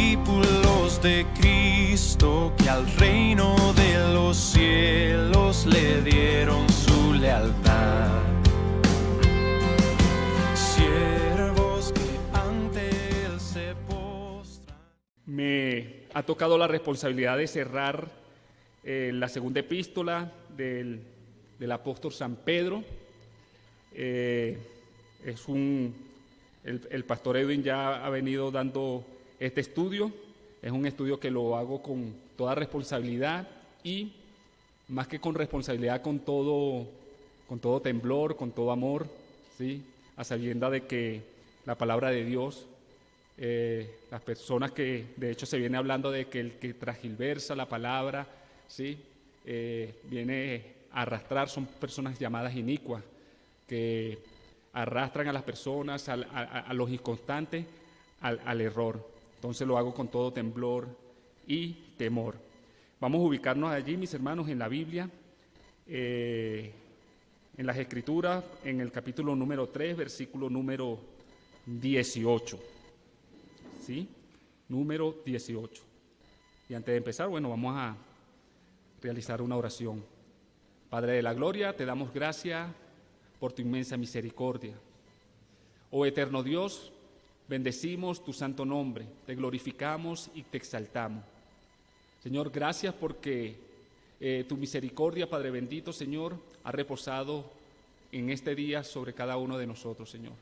discípulos de Cristo que al reino de los cielos le dieron su lealtad. Siervos que ante él se postran. Me ha tocado la responsabilidad de cerrar la segunda epístola del apóstol San Pedro. El pastor Edwin ya ha venido dando este estudio. Es un estudio que lo hago con toda responsabilidad y más que con responsabilidad, con todo temblor, con todo amor, ¿sí? A sabienda de que la palabra de Dios, las personas que de hecho se viene hablando de que el que transgiversa la palabra, ¿sí? Viene a arrastrar, son personas llamadas inicuas, que arrastran a las personas, a los inconstantes, al error. Entonces lo hago con todo temblor y temor. Vamos a ubicarnos allí, mis hermanos, en la Biblia, en las Escrituras, en el capítulo número 3, versículo número 18. ¿Sí? Número 18. Y antes de empezar, vamos a realizar una oración. Padre de la gloria, te damos gracias por tu inmensa misericordia. Oh eterno Dios, bendecimos tu santo nombre, te glorificamos y te exaltamos. Señor, gracias porque tu misericordia, Padre bendito, Señor, ha reposado en este día sobre cada uno de nosotros, Señor.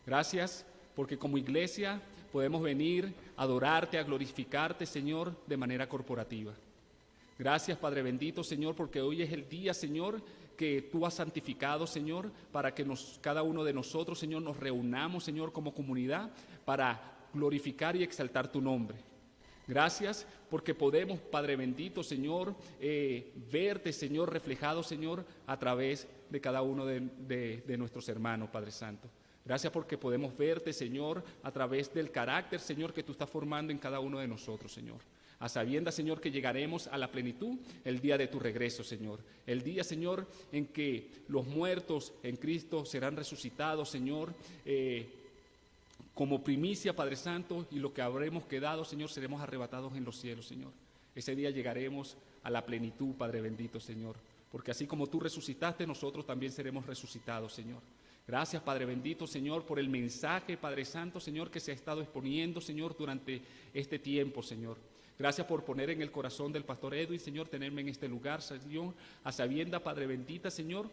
Gracias porque como iglesia podemos venir a adorarte, a glorificarte, Señor, de manera corporativa. Gracias, Padre bendito, Señor, porque hoy es el día, Señor, que tú has santificado, Señor, para que cada uno de nosotros, Señor, nos reunamos, Señor, como comunidad para glorificar y exaltar tu nombre. Gracias porque podemos, Padre bendito, Señor, verte, Señor, reflejado, Señor, a través de cada uno de nuestros hermanos, Padre Santo. Gracias porque podemos verte, Señor, a través del carácter, Señor, que tú estás formando en cada uno de nosotros, Señor. A sabienda, Señor, que llegaremos a la plenitud el día de tu regreso, Señor. El día, Señor, en que los muertos en Cristo serán resucitados, Señor, como primicia, Padre Santo, y lo que habremos quedado, Señor, seremos arrebatados en los cielos, Señor. Ese día llegaremos a la plenitud, Padre bendito, Señor, porque así como tú resucitaste, nosotros también seremos resucitados, Señor. Gracias, Padre bendito, Señor, por el mensaje, Padre Santo, Señor, que se ha estado exponiendo, Señor, durante este tiempo, Señor. Gracias por poner en el corazón del pastor Edwin, Señor, tenerme en este lugar, Señor, a sabienda, Padre bendita, Señor,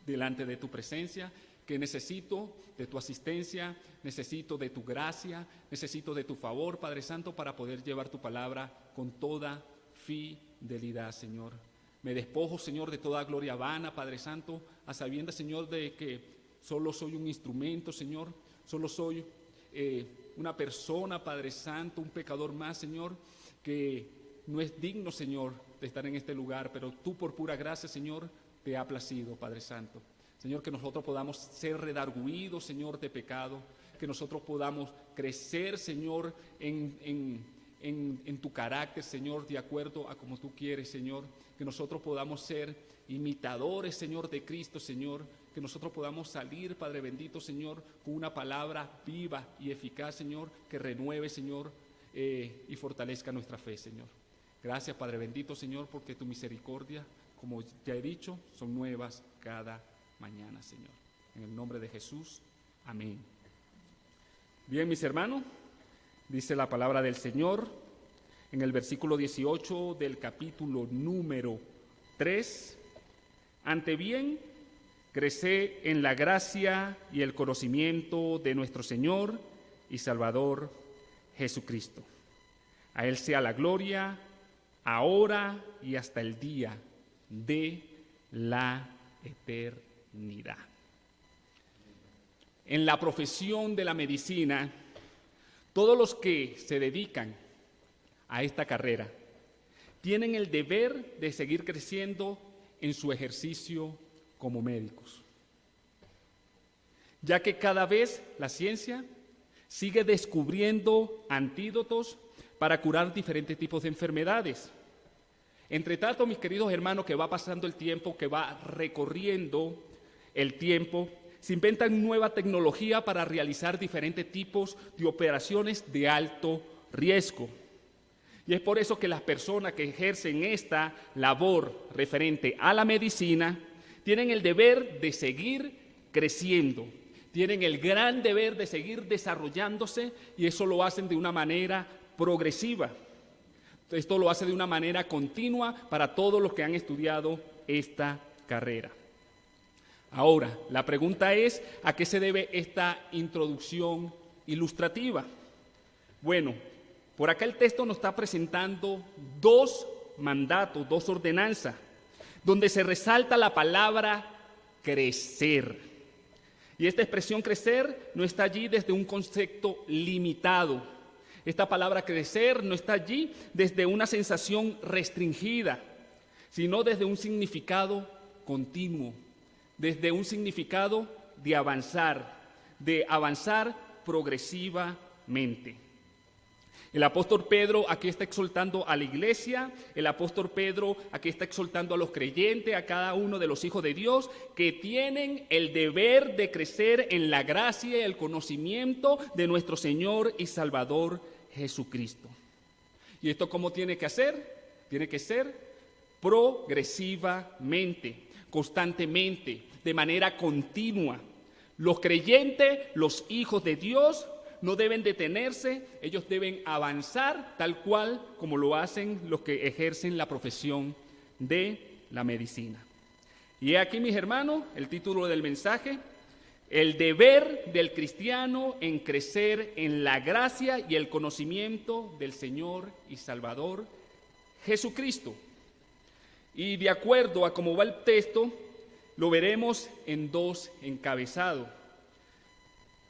delante de tu presencia, que necesito de tu asistencia, necesito de tu gracia, necesito de tu favor, Padre Santo, para poder llevar tu palabra con toda fidelidad, Señor. Me despojo, Señor, de toda gloria vana, Padre Santo, a sabienda, Señor, de que solo soy un instrumento, Señor, solo soy una persona, Padre Santo, un pecador más, Señor, que no es digno, Señor, de estar en este lugar, pero tú por pura gracia, Señor, te ha placido, Padre Santo. Señor, que nosotros podamos ser redarguidos, Señor, de pecado, que nosotros podamos crecer, Señor, en tu carácter, Señor, de acuerdo a como tú quieres, Señor, que nosotros podamos ser imitadores, Señor, de Cristo, Señor, que nosotros podamos salir, Padre bendito, Señor, con una palabra viva y eficaz, Señor, que renueve, Señor, y fortalezca nuestra fe, Señor. Gracias, Padre bendito, Señor, porque tu misericordia, como ya he dicho, son nuevas cada mañana, Señor. En el nombre de Jesús, amén. Bien, mis hermanos, dice la palabra del Señor en el versículo 18 del capítulo número 3. Ante bien, creced en la gracia y el conocimiento de nuestro Señor y Salvador Jesucristo. A Él sea la gloria, ahora y hasta el día de la eternidad. En la profesión de la medicina, todos los que se dedican a esta carrera tienen el deber de seguir creciendo en su ejercicio como médicos, ya que cada vez la ciencia sigue descubriendo antídotos para curar diferentes tipos de enfermedades. Entre tanto, mis queridos hermanos, que va pasando el tiempo, que va recorriendo el tiempo, se inventan nueva tecnología para realizar diferentes tipos de operaciones de alto riesgo. Y es por eso que las personas que ejercen esta labor referente a la medicina tienen el deber de seguir creciendo, tienen el gran deber de seguir desarrollándose, y eso lo hacen de una manera progresiva. Esto lo hace de una manera continua para todos los que han estudiado esta carrera. Ahora, la pregunta es, ¿a qué se debe esta introducción ilustrativa? Bueno, por acá el texto nos está presentando dos mandatos, dos ordenanzas, donde se resalta la palabra crecer. Y esta expresión crecer no está allí desde un concepto limitado. Esta palabra crecer no está allí desde una sensación restringida, sino desde un significado continuo, desde un significado de avanzar progresivamente. El apóstol Pedro aquí está exhortando a la iglesia, el apóstol Pedro aquí está exhortando a los creyentes, a cada uno de los hijos de Dios, que tienen el deber de crecer en la gracia y el conocimiento de nuestro Señor y Salvador Jesucristo. ¿Y esto cómo tiene que hacer? Tiene que ser progresivamente, constantemente, de manera continua. Los creyentes, los hijos de Dios, no deben detenerse, ellos deben avanzar tal cual como lo hacen los que ejercen la profesión de la medicina. Y aquí, mis hermanos, el título del mensaje: el deber del cristiano en crecer en la gracia y el conocimiento del Señor y Salvador Jesucristo. Y de acuerdo a cómo va el texto, lo veremos en dos encabezados.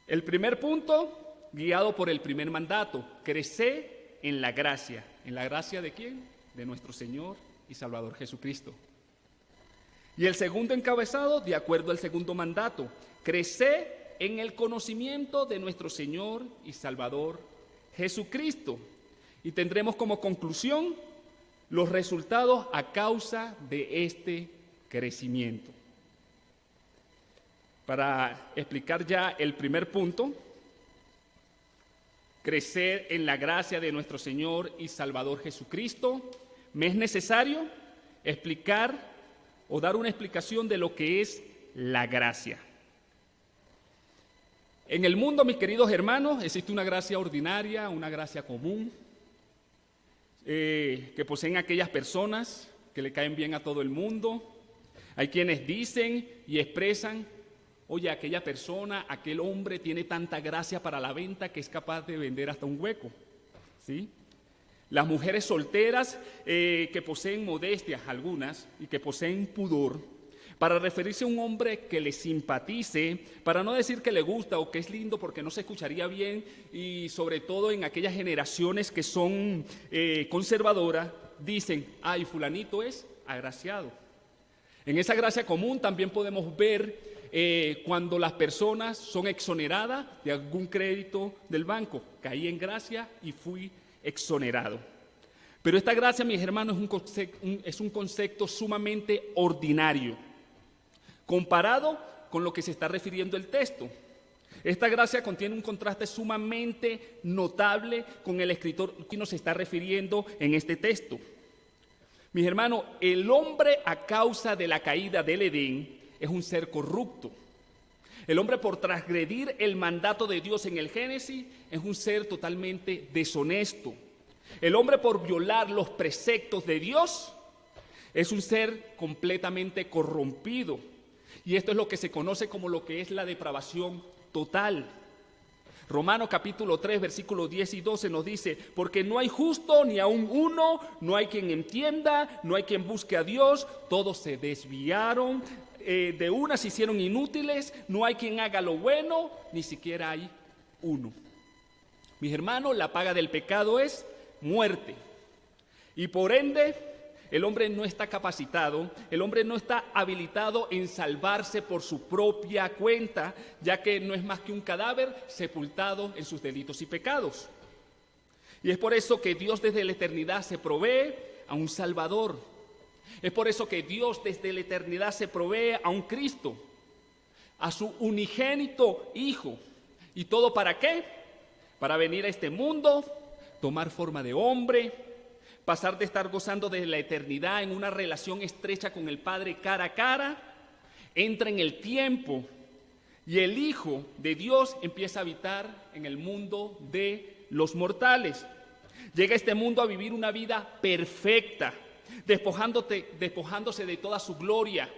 El primer punto, guiado por el primer mandato: crecer en la gracia. ¿En la gracia de quién? De nuestro Señor y Salvador Jesucristo. Y el segundo encabezado, de acuerdo al segundo mandato: crecer en el conocimiento de nuestro Señor y Salvador Jesucristo. Y tendremos como conclusión los resultados a causa de este crecimiento. Para explicar ya el primer punto, crecer en la gracia de nuestro Señor y Salvador Jesucristo, me es necesario explicar o dar una explicación de lo que es la gracia. En el mundo, mis queridos hermanos, existe una gracia ordinaria, una gracia común, que poseen aquellas personas que le caen bien a todo el mundo. Hay quienes dicen y expresan: oye, aquella persona, aquel hombre tiene tanta gracia para la venta que es capaz de vender hasta un hueco, ¿sí? Las mujeres solteras que poseen modestias, algunas, y que poseen pudor, para referirse a un hombre que le simpatice, para no decir que le gusta o que es lindo porque no se escucharía bien, y sobre todo en aquellas generaciones que son conservadoras, dicen: ay, fulanito es agraciado. En esa gracia común también podemos ver cuando las personas son exoneradas de algún crédito del banco. Caí en gracia y fui exonerado. Pero esta gracia, mis hermanos, es un concepto sumamente ordinario comparado con lo que se está refiriendo el texto. Esta gracia contiene un contraste sumamente notable con el escritor que nos está refiriendo en este texto. Mis hermanos, el hombre a causa de la caída del Edén es un ser corrupto. El hombre, por transgredir el mandato de Dios en el Génesis, es un ser totalmente deshonesto. El hombre, por violar los preceptos de Dios, es un ser completamente corrompido. Y esto es lo que se conoce como lo que es la depravación total. Romanos capítulo 3, versículos 10 y 12 nos dice: porque no hay justo ni aun uno, no hay quien entienda, no hay quien busque a Dios, todos se desviaron, de una se hicieron inútiles, no hay quien haga lo bueno, ni siquiera hay uno. Mis hermanos, la paga del pecado es muerte. Y por ende, el hombre no está capacitado, el hombre no está habilitado en salvarse por su propia cuenta, ya que no es más que un cadáver sepultado en sus delitos y pecados. Y es por eso que Dios desde la eternidad se provee a un Salvador. Es por eso que Dios desde la eternidad se provee a un Cristo, a su unigénito Hijo. ¿Y todo para qué? Para venir a este mundo, tomar forma de hombre, pasar de estar gozando de la eternidad en una relación estrecha con el Padre cara a cara, entra en el tiempo y el Hijo de Dios empieza a habitar en el mundo de los mortales. Llega a este mundo a vivir una vida perfecta, despojándose de toda su gloria,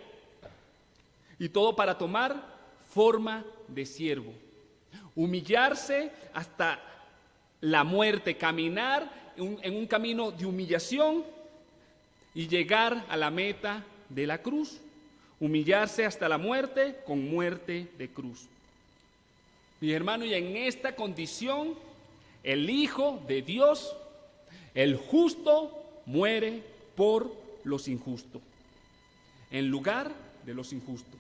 y todo para tomar forma de siervo, humillarse hasta la muerte, caminar en un camino de humillación y llegar a la meta de la cruz, humillarse hasta la muerte con muerte de cruz. Mi hermano, y en esta condición, el Hijo de Dios, el justo, muere por los injustos, en lugar de los injustos.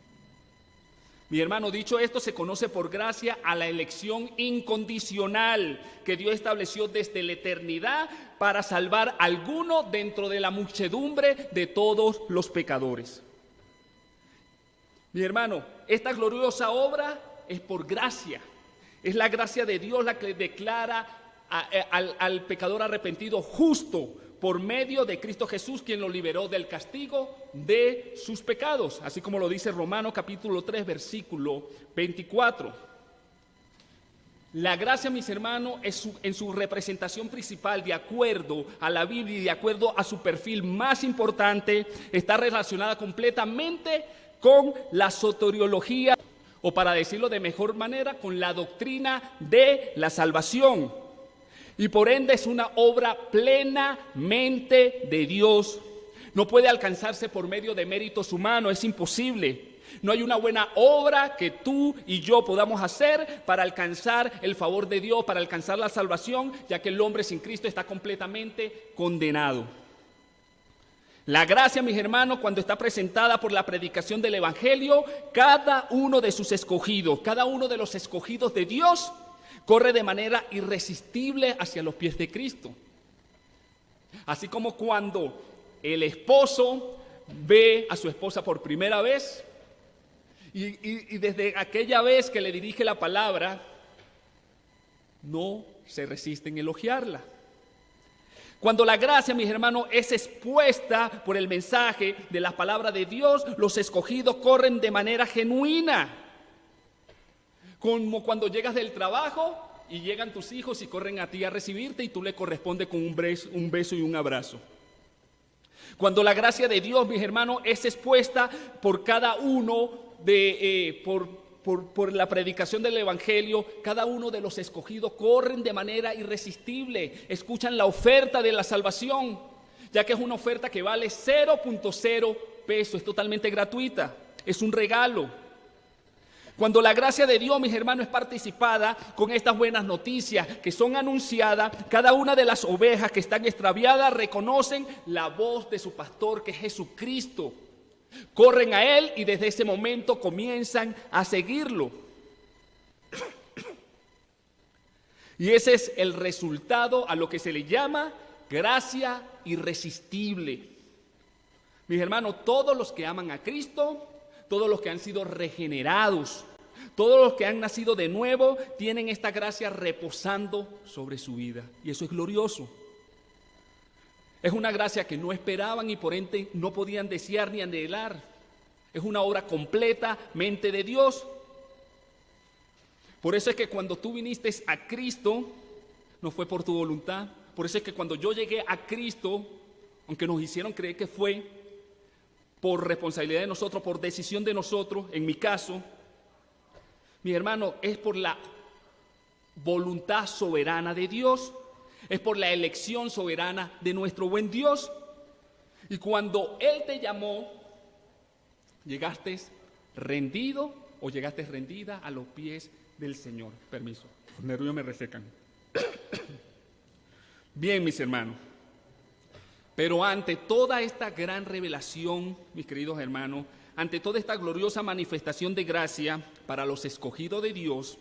Mi hermano, dicho esto, se conoce por gracia a la elección incondicional que Dios estableció desde la eternidad para salvar a alguno dentro de la muchedumbre de todos los pecadores. Mi hermano, esta gloriosa obra es por gracia. Es la gracia de Dios la que declara al pecador arrepentido justo por medio de Cristo Jesús, quien lo liberó del castigo de sus pecados, así como lo dice Romanos capítulo 3, versículo 24. La gracia, mis hermanos, en su representación principal, de acuerdo a la Biblia y de acuerdo a su perfil más importante, está relacionada completamente con la soteriología, o para decirlo de mejor manera, con la doctrina de la salvación. Y por ende es una obra plenamente de Dios. No puede alcanzarse por medio de méritos humanos, es imposible. No hay una buena obra que tú y yo podamos hacer para alcanzar el favor de Dios, para alcanzar la salvación, ya que el hombre sin Cristo está completamente condenado. La gracia, mis hermanos, cuando está presentada por la predicación del Evangelio, cada uno de sus escogidos, cada uno de los escogidos de Dios, corre de manera irresistible hacia los pies de Cristo. Así como cuando el esposo ve a su esposa por primera vez y desde aquella vez que le dirige la palabra, no se resiste en elogiarla. Cuando la gracia, mis hermanos, es expuesta por el mensaje de la palabra de Dios, los escogidos corren de manera genuina. Como cuando llegas del trabajo y llegan tus hijos y corren a ti a recibirte y tú le correspondes con un beso y un abrazo. Cuando la gracia de Dios, mis hermanos, es expuesta por cada uno por la predicación del Evangelio, cada uno de los escogidos corren de manera irresistible, escuchan la oferta de la salvación, ya que es una oferta que vale 0.0 pesos, es totalmente gratuita, es un regalo. Cuando la gracia de Dios, mis hermanos, es participada con estas buenas noticias que son anunciadas, cada una de las ovejas que están extraviadas reconocen la voz de su pastor, que es Jesucristo. Corren a Él y desde ese momento comienzan a seguirlo. Y ese es el resultado a lo que se le llama gracia irresistible. Mis hermanos, todos los que aman a Cristo, todos los que han sido regenerados, todos los que han nacido de nuevo, tienen esta gracia reposando sobre su vida. Y eso es glorioso. Es una gracia que no esperaban y por ende no podían desear ni anhelar. Es una obra completamente de Dios. Por eso es que cuando tú viniste a Cristo, no fue por tu voluntad. Por eso es que cuando yo llegué a Cristo, aunque nos hicieron creer que fue por responsabilidad de nosotros, por decisión de nosotros, en mi caso, mi hermano, es por la voluntad soberana de Dios, es por la elección soberana de nuestro buen Dios. Y cuando Él te llamó, llegaste rendido o llegaste rendida a los pies del Señor. Permiso, los nervios me resecan. Bien, mis hermanos. Pero ante toda esta gran revelación, mis queridos hermanos, ante toda esta gloriosa manifestación de gracia para los escogidos de Dios,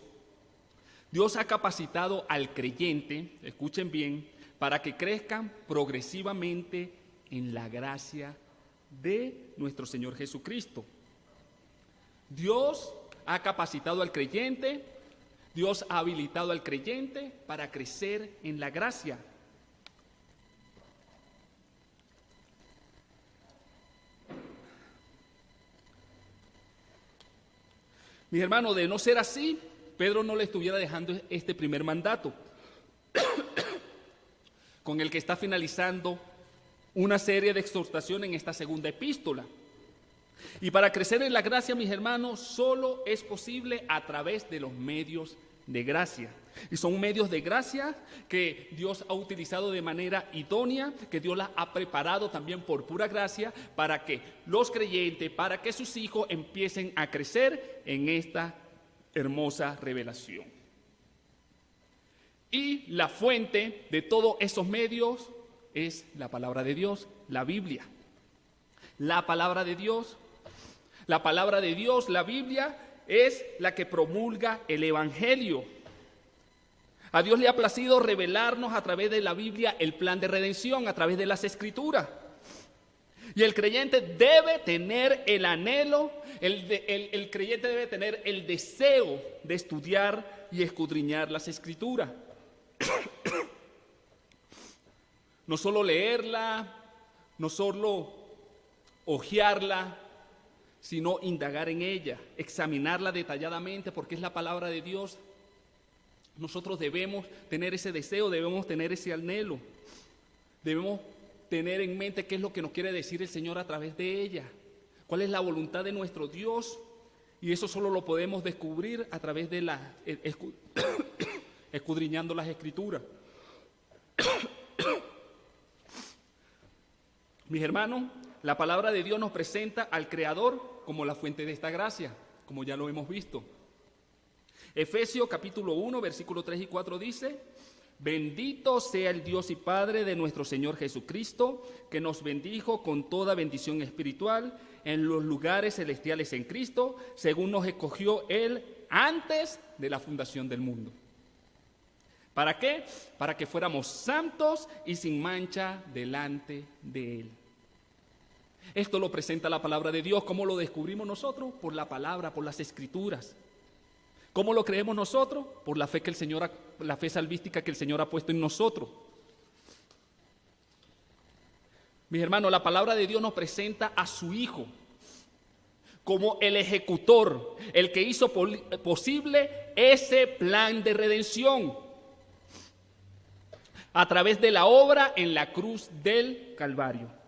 Dios ha capacitado al creyente, escuchen bien, para que crezcan progresivamente en la gracia de nuestro Señor Jesucristo. Dios ha capacitado al creyente, Dios ha habilitado al creyente para crecer en la gracia. Mis hermanos, de no ser así, Pedro no le estuviera dejando este primer mandato, con el que está finalizando una serie de exhortaciones en esta segunda epístola. Y para crecer en la gracia, mis hermanos, solo es posible a través de los medios de gracia. Y son medios de gracia que Dios ha utilizado de manera idónea, que Dios las ha preparado también por pura gracia para que los creyentes, para que sus hijos empiecen a crecer en esta hermosa revelación. Y la fuente de todos esos medios es la palabra de Dios, la Biblia. La palabra de Dios, la Biblia, es la que promulga el Evangelio. A Dios le ha placido revelarnos a través de la Biblia el plan de redención, a través de las Escrituras. Y el creyente debe tener el anhelo, el creyente debe tener el deseo de estudiar y escudriñar las Escrituras. No solo leerla, no solo hojearla, sino indagar en ella, examinarla detalladamente, porque es la palabra de Dios. Nosotros debemos tener ese deseo, debemos tener ese anhelo, debemos tener en mente qué es lo que nos quiere decir el Señor a través de ella, cuál es la voluntad de nuestro Dios, y eso solo lo podemos descubrir a través de escudriñando las Escrituras. Mis hermanos, la palabra de Dios nos presenta al Creador como la fuente de esta gracia, como ya lo hemos visto. Efesios capítulo 1, versículos 3 y 4 dice: bendito sea el Dios y Padre de nuestro Señor Jesucristo, que nos bendijo con toda bendición espiritual en los lugares celestiales en Cristo, según nos escogió Él antes de la fundación del mundo. ¿Para qué? Para que fuéramos santos y sin mancha delante de Él. Esto lo presenta la palabra de Dios. ¿Cómo lo descubrimos nosotros? Por la palabra, por las Escrituras. ¿Cómo lo creemos nosotros? Por la fe que la fe salvística que el Señor ha puesto en nosotros. Mis hermanos, la palabra de Dios nos presenta a su Hijo como el ejecutor, el que hizo posible ese plan de redención a través de la obra en la cruz del Calvario.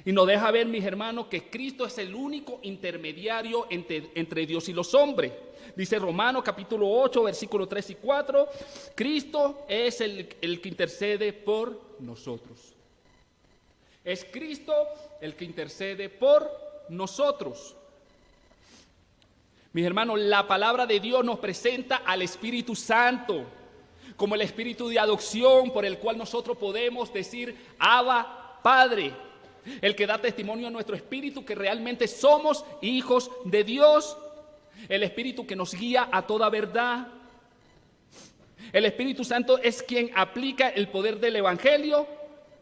Y nos deja ver, mis hermanos, que Cristo es el único intermediario entre Dios y los hombres. Dice Romanos capítulo 8, versículos 3 y 4, Cristo es el que intercede por nosotros. Es Cristo el que intercede por nosotros. Mis hermanos, la palabra de Dios nos presenta al Espíritu Santo como el Espíritu de adopción por el cual nosotros podemos decir Abba, Padre. El que da testimonio a nuestro espíritu que realmente somos hijos de Dios. El Espíritu que nos guía a toda verdad. El Espíritu Santo es quien aplica el poder del Evangelio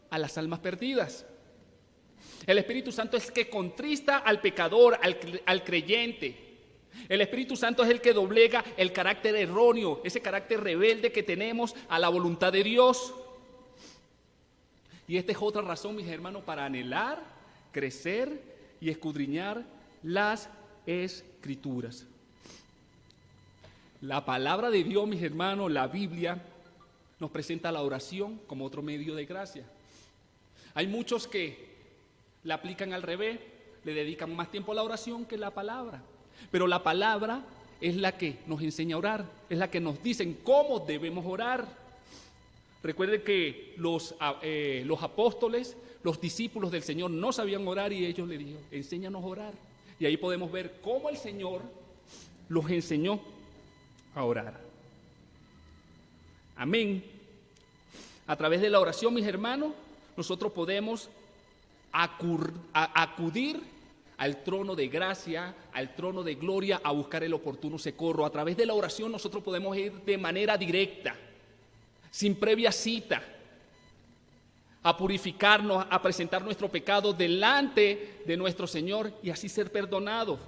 a las almas perdidas. El Espíritu Santo es el que contrista al pecador, al creyente. El Espíritu Santo es el que doblega el carácter erróneo, ese carácter rebelde que tenemos a la voluntad de Dios. Y esta es otra razón, mis hermanos, para anhelar, crecer y escudriñar las Escrituras. La palabra de Dios, mis hermanos, la Biblia, nos presenta la oración como otro medio de gracia. Hay muchos que la aplican al revés, le dedican más tiempo a la oración que a la palabra. Pero la palabra es la que nos enseña a orar, es la que nos dice cómo debemos orar. Recuerden que los apóstoles, los discípulos del Señor no sabían orar y ellos le dijeron, enséñanos a orar. Y ahí podemos ver cómo el Señor los enseñó a orar. Amén. A través de la oración, mis hermanos, nosotros podemos acudir al trono de gracia, al trono de gloria, a buscar el oportuno socorro. A través de la oración nosotros podemos ir de manera directa, sin previa cita, a purificarnos, a presentar nuestro pecado delante de nuestro Señor y así ser perdonados.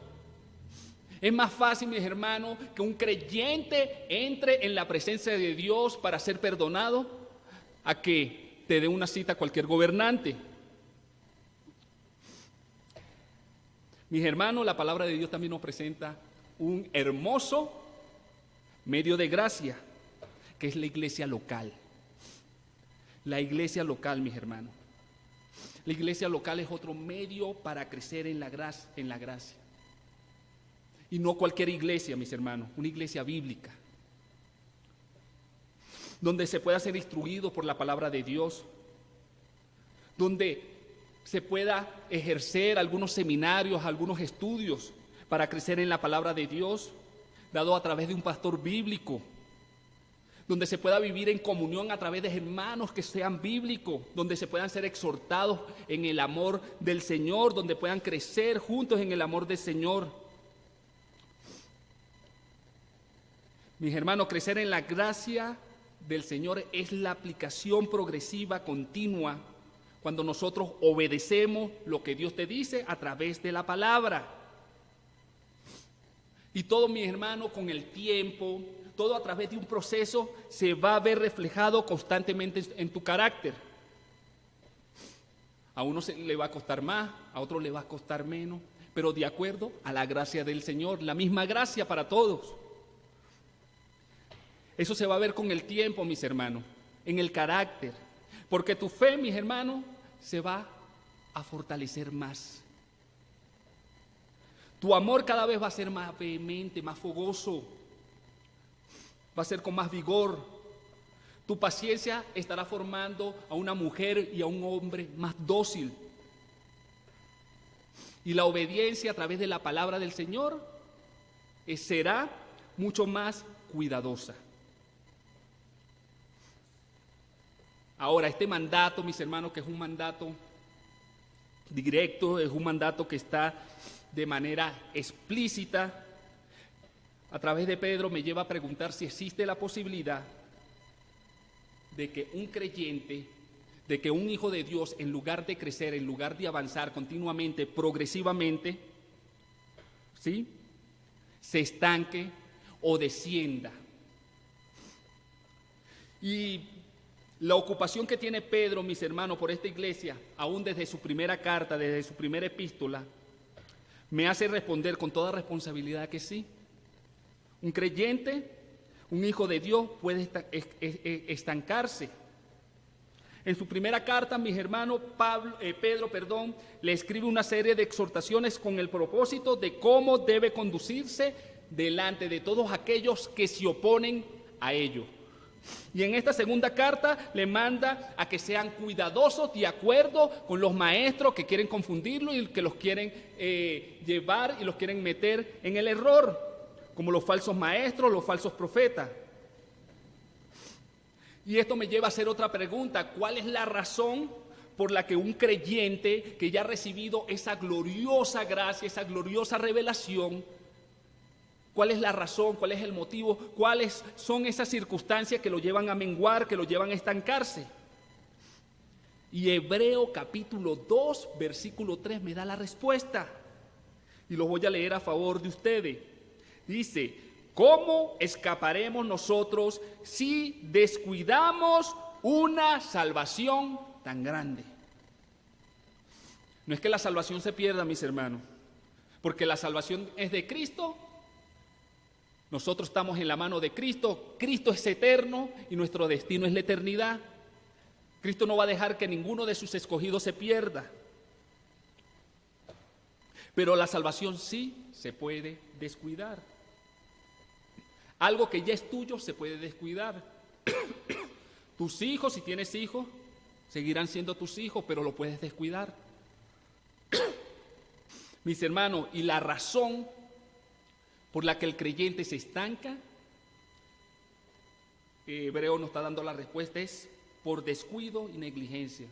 Es más fácil, mis hermanos, que un creyente entre en la presencia de Dios para ser perdonado a que te dé una cita a cualquier gobernante. Mis hermanos, la palabra de Dios también nos presenta un hermoso medio de gracia, que es la iglesia local. La iglesia local, mis hermanos. La iglesia local es otro medio para crecer en la gracia. Y no cualquier iglesia, mis hermanos, una iglesia bíblica, donde se pueda ser instruido por la palabra de Dios, donde se pueda ejercer algunos seminarios, algunos estudios para crecer en la palabra de Dios, dado a través de un pastor bíblico, donde se pueda vivir en comunión a través de hermanos que sean bíblicos, donde se puedan ser exhortados en el amor del Señor, donde puedan crecer juntos en el amor del Señor. Mis hermanos, crecer en la gracia del Señor es la aplicación progresiva, continua, cuando nosotros obedecemos lo que Dios te dice a través de la palabra. Y todo, mis hermanos, con el tiempo, todo a través de un proceso, se va a ver reflejado constantemente en tu carácter. A uno le va a costar más, a otro le va a costar menos, pero de acuerdo a la gracia del Señor, la misma gracia para todos. Eso se va a ver con el tiempo, mis hermanos, en el carácter, porque tu fe, mis hermanos, se va a fortalecer más. Tu amor cada vez va a ser más vehemente, más fogoso, va a ser con más vigor. Tu paciencia estará formando a una mujer y a un hombre más dócil. Y la obediencia a través de la palabra del Señor será mucho más cuidadosa. Ahora, este mandato, mis hermanos, que es un mandato directo, es un mandato que está de manera explícita, a través de Pedro, me lleva a preguntar si existe la posibilidad de que un creyente, de que un hijo de Dios, en lugar de crecer, en lugar de avanzar continuamente, progresivamente, ¿sí?, se estanque o descienda. Y la ocupación que tiene Pedro, mis hermanos, por esta iglesia, aún desde su primera carta, desde su primera epístola, me hace responder con toda responsabilidad que sí. Un creyente, un hijo de Dios, puede estancarse. En su primera carta, mis hermanos, Pedro, le escribe una serie de exhortaciones con el propósito de cómo debe conducirse delante de todos aquellos que se oponen a ello. Y en esta segunda carta le manda a que sean cuidadosos de acuerdo con los maestros que quieren confundirlo y que los quieren llevar y los quieren meter en el error, como los falsos maestros, los falsos profetas. Y esto me lleva a hacer otra pregunta: ¿cuál es la razón por la que un creyente que ya ha recibido esa gloriosa gracia, esa gloriosa revelación, cuál es la razón, cuál es el motivo, cuáles son esas circunstancias que lo llevan a menguar, que lo llevan a estancarse? Y Hebreo capítulo 2, versículo 3 me da la respuesta. Y lo voy a leer a favor de ustedes. Dice: ¿cómo escaparemos nosotros si descuidamos una salvación tan grande? No es que la salvación se pierda, mis hermanos, porque la salvación es de Cristo. Nosotros estamos en la mano de Cristo. Cristo es eterno y nuestro destino es la eternidad. Cristo no va a dejar que ninguno de sus escogidos se pierda. Pero la salvación sí se puede descuidar. Algo que ya es tuyo se puede descuidar. Tus hijos, si tienes hijos, seguirán siendo tus hijos, pero lo puedes descuidar. Mis hermanos, y la razón por la que el creyente se estanca, Hebreo nos está dando la respuesta, es por descuido y negligencia.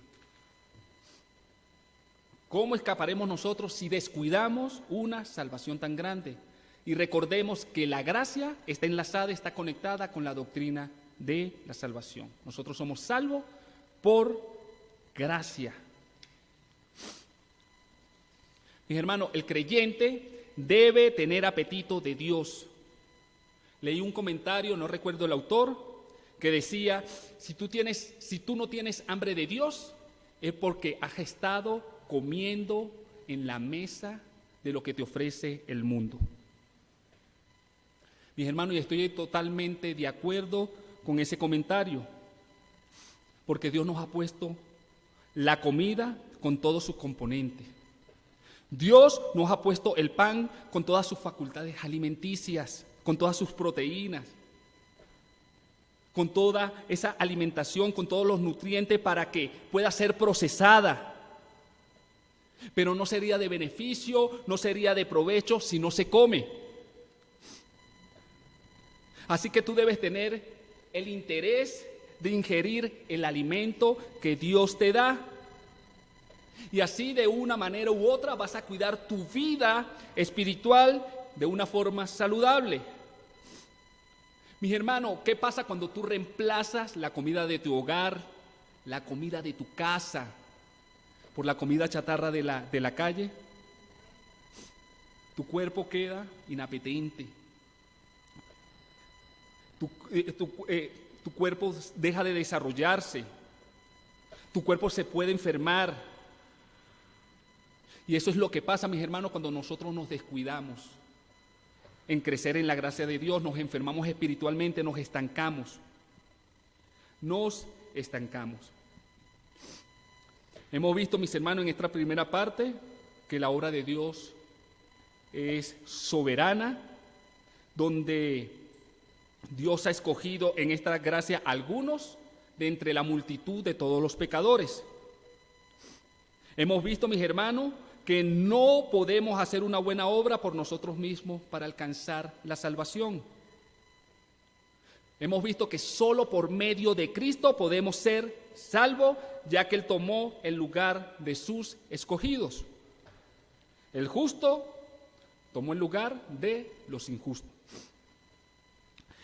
¿Cómo escaparemos nosotros si descuidamos una salvación tan grande? Y recordemos que la gracia está enlazada, está conectada con la doctrina de la salvación. Nosotros somos salvos por gracia. Mis hermanos, el creyente debe tener apetito de Dios. Leí un comentario, no recuerdo el autor, que decía: si tú no tienes hambre de Dios, es porque has estado comiendo en la mesa de lo que te ofrece el mundo. Mis hermanos, y estoy totalmente de acuerdo con ese comentario, porque Dios nos ha puesto la comida con todos sus componentes. Dios nos ha puesto el pan con todas sus facultades alimenticias, con todas sus proteínas, con toda esa alimentación, con todos los nutrientes para que pueda ser procesada. Pero no sería de beneficio, no sería de provecho si no se come. Así que tú debes tener el interés de ingerir el alimento que Dios te da. Y así de una manera u otra vas a cuidar tu vida espiritual de una forma saludable. Mis hermanos, ¿qué pasa cuando tú reemplazas la comida de tu hogar, la comida de tu casa, por la comida chatarra de la calle? Tu cuerpo queda inapetente. Tu cuerpo deja de desarrollarse. Tu cuerpo se puede enfermar. Y eso es lo que pasa, mis hermanos, cuando nosotros nos descuidamos en crecer en la gracia de Dios, nos enfermamos espiritualmente, nos estancamos. Hemos visto, mis hermanos, en esta primera parte que la obra de Dios es soberana, donde Dios ha escogido en esta gracia a algunos de entre la multitud de todos los pecadores. Hemos visto, mis hermanos, que no podemos hacer una buena obra por nosotros mismos para alcanzar la salvación. Hemos visto que solo por medio de Cristo podemos ser salvos, ya que Él tomó el lugar de sus escogidos. El justo tomó el lugar de los injustos.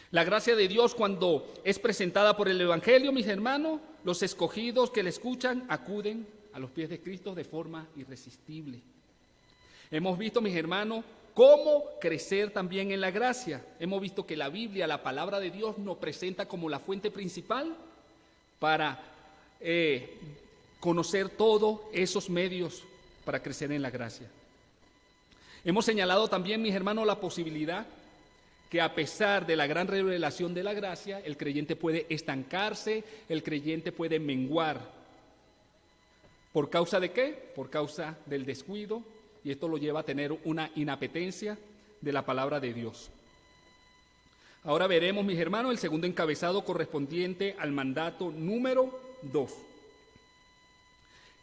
La gracia de Dios, cuando es presentada por el Evangelio, mis hermanos, los escogidos que le escuchan acuden a los pies de Cristo de forma irresistible. Hemos visto, mis hermanos, cómo crecer también en la gracia. Hemos visto que la Biblia, la palabra de Dios, nos presenta como la fuente principal para conocer todos esos medios para crecer en la gracia. Hemos señalado también, mis hermanos, la posibilidad que a pesar de la gran revelación de la gracia, el creyente puede estancarse, el creyente puede menguar. ¿Por causa de qué? Por causa del descuido, y esto lo lleva a tener una inapetencia de la palabra de Dios. Ahora veremos, mis hermanos, el segundo encabezado correspondiente al mandato número 2.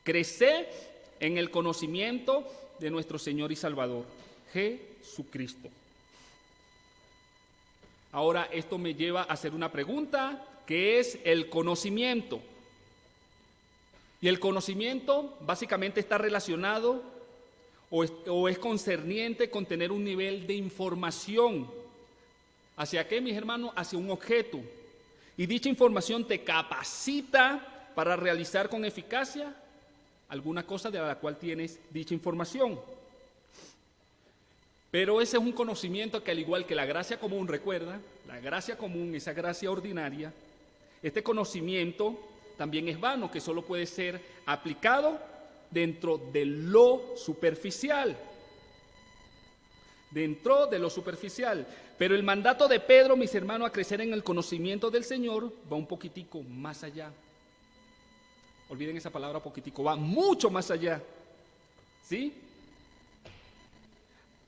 Crecer en el conocimiento de nuestro Señor y Salvador, Jesucristo. Ahora esto me lleva a hacer una pregunta, ¿qué es el conocimiento? Y el conocimiento básicamente está relacionado o es concerniente con tener un nivel de información. ¿Hacia qué, mis hermanos? Hacia un objeto. Y dicha información te capacita para realizar con eficacia alguna cosa de la cual tienes dicha información. Pero ese es un conocimiento que, al igual que la gracia común, recuerda, la gracia común, esa gracia ordinaria, este conocimiento también es vano, que solo puede ser aplicado dentro de lo superficial. Dentro de lo superficial. Pero el mandato de Pedro, mis hermanos, a crecer en el conocimiento del Señor, va un poquitico más allá. Olviden esa palabra poquitico, va mucho más allá. ¿Sí?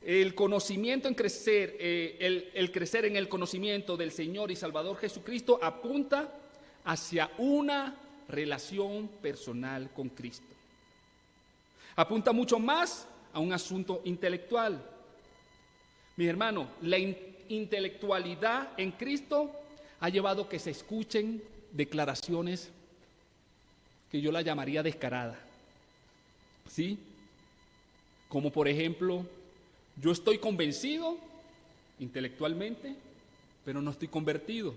El conocimiento en crecer, el crecer en el conocimiento del Señor y Salvador Jesucristo apunta hacia una relación personal con Cristo. Apunta mucho más a un asunto intelectual. Mis hermanos, la intelectualidad en Cristo ha llevado a que se escuchen declaraciones que yo la llamaría descaradas. ¿Sí? Como por ejemplo, yo estoy convencido intelectualmente, pero no estoy convertido.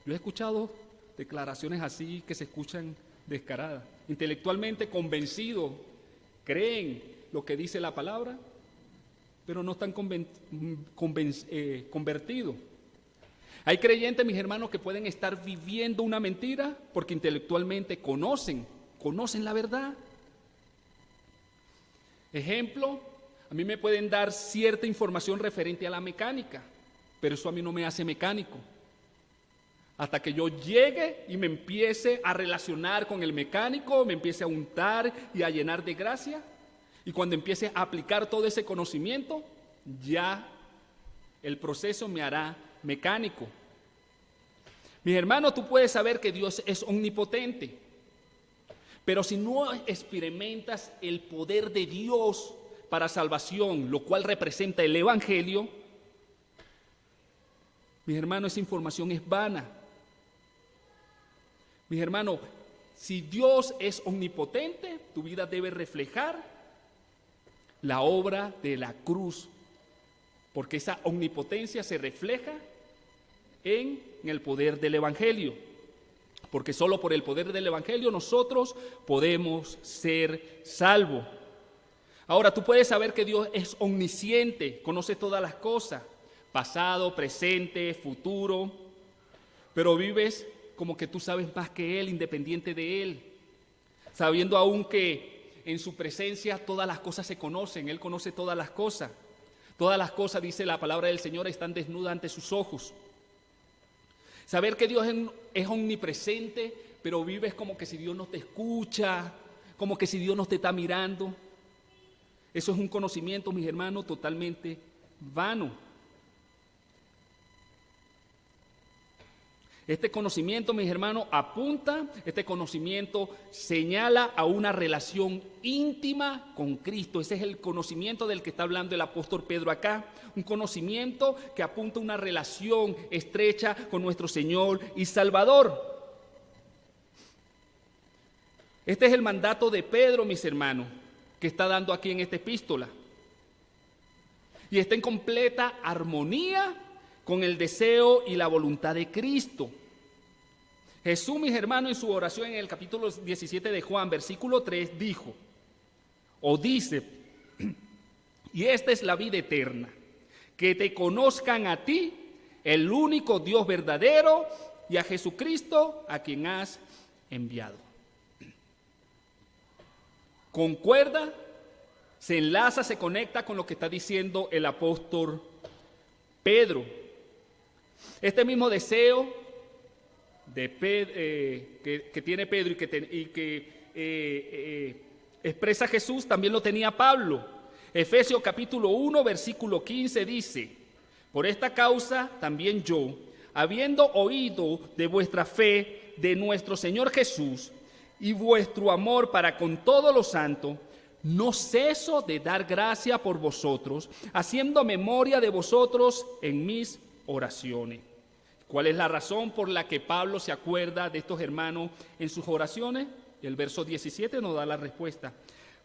Yo he escuchado declaraciones así que se escuchan descaradas. Intelectualmente convencido, creen lo que dice la palabra, pero no están convertidos. Hay creyentes, mis hermanos, que pueden estar viviendo una mentira porque intelectualmente conocen la verdad. Ejemplo, a mí me pueden dar cierta información referente a la mecánica, pero eso a mí no me hace mecánico. Hasta que yo llegue y me empiece a relacionar con el mecánico, me empiece a untar y a llenar de gracia, y cuando empiece a aplicar todo ese conocimiento, ya el proceso me hará mecánico. Mis hermanos, tú puedes saber que Dios es omnipotente, pero si no experimentas el poder de Dios para salvación, lo cual representa el Evangelio, mis hermanos, esa información es vana. Mis hermanos, si Dios es omnipotente, tu vida debe reflejar la obra de la cruz, porque esa omnipotencia se refleja en el poder del Evangelio, porque solo por el poder del Evangelio nosotros podemos ser salvos. Ahora, tú puedes saber que Dios es omnisciente, conoce todas las cosas, pasado, presente, futuro, pero vives como que tú sabes más que Él, independiente de Él, sabiendo aún que en su presencia todas las cosas se conocen, Él conoce todas las cosas. Todas las cosas, dice la palabra del Señor, están desnudas ante sus ojos. Saber que Dios es omnipresente, pero vives como que si Dios no te escucha, como que si Dios no te está mirando. Eso es un conocimiento, mis hermanos, totalmente vano. Este conocimiento, mis hermanos, este conocimiento señala a una relación íntima con Cristo. Ese es el conocimiento del que está hablando el apóstol Pedro acá. Un conocimiento que apunta a una relación estrecha con nuestro Señor y Salvador. Este es el mandato de Pedro, mis hermanos, que está dando aquí en esta epístola. Y está en completa armonía con el deseo y la voluntad de Cristo. Jesús, mis hermanos, en su oración en el capítulo 17 de Juan, versículo 3, dijo, o dice, y esta es la vida eterna, que te conozcan a ti, el único Dios verdadero, y a Jesucristo, a quien has enviado. Concuerda, se enlaza, se conecta con lo que está diciendo el apóstol Pedro. Este mismo deseo que tiene Pedro y que expresa Jesús también lo tenía Pablo. Efesios capítulo 1 versículo 15 dice, por esta causa también yo, habiendo oído de vuestra fe de nuestro Señor Jesús y vuestro amor para con todos los santos, no ceso de dar gracia por vosotros, haciendo memoria de vosotros en mis oraciones. ¿Cuál es la razón por la que Pablo se acuerda de estos hermanos en sus oraciones? El verso 17 nos da la respuesta.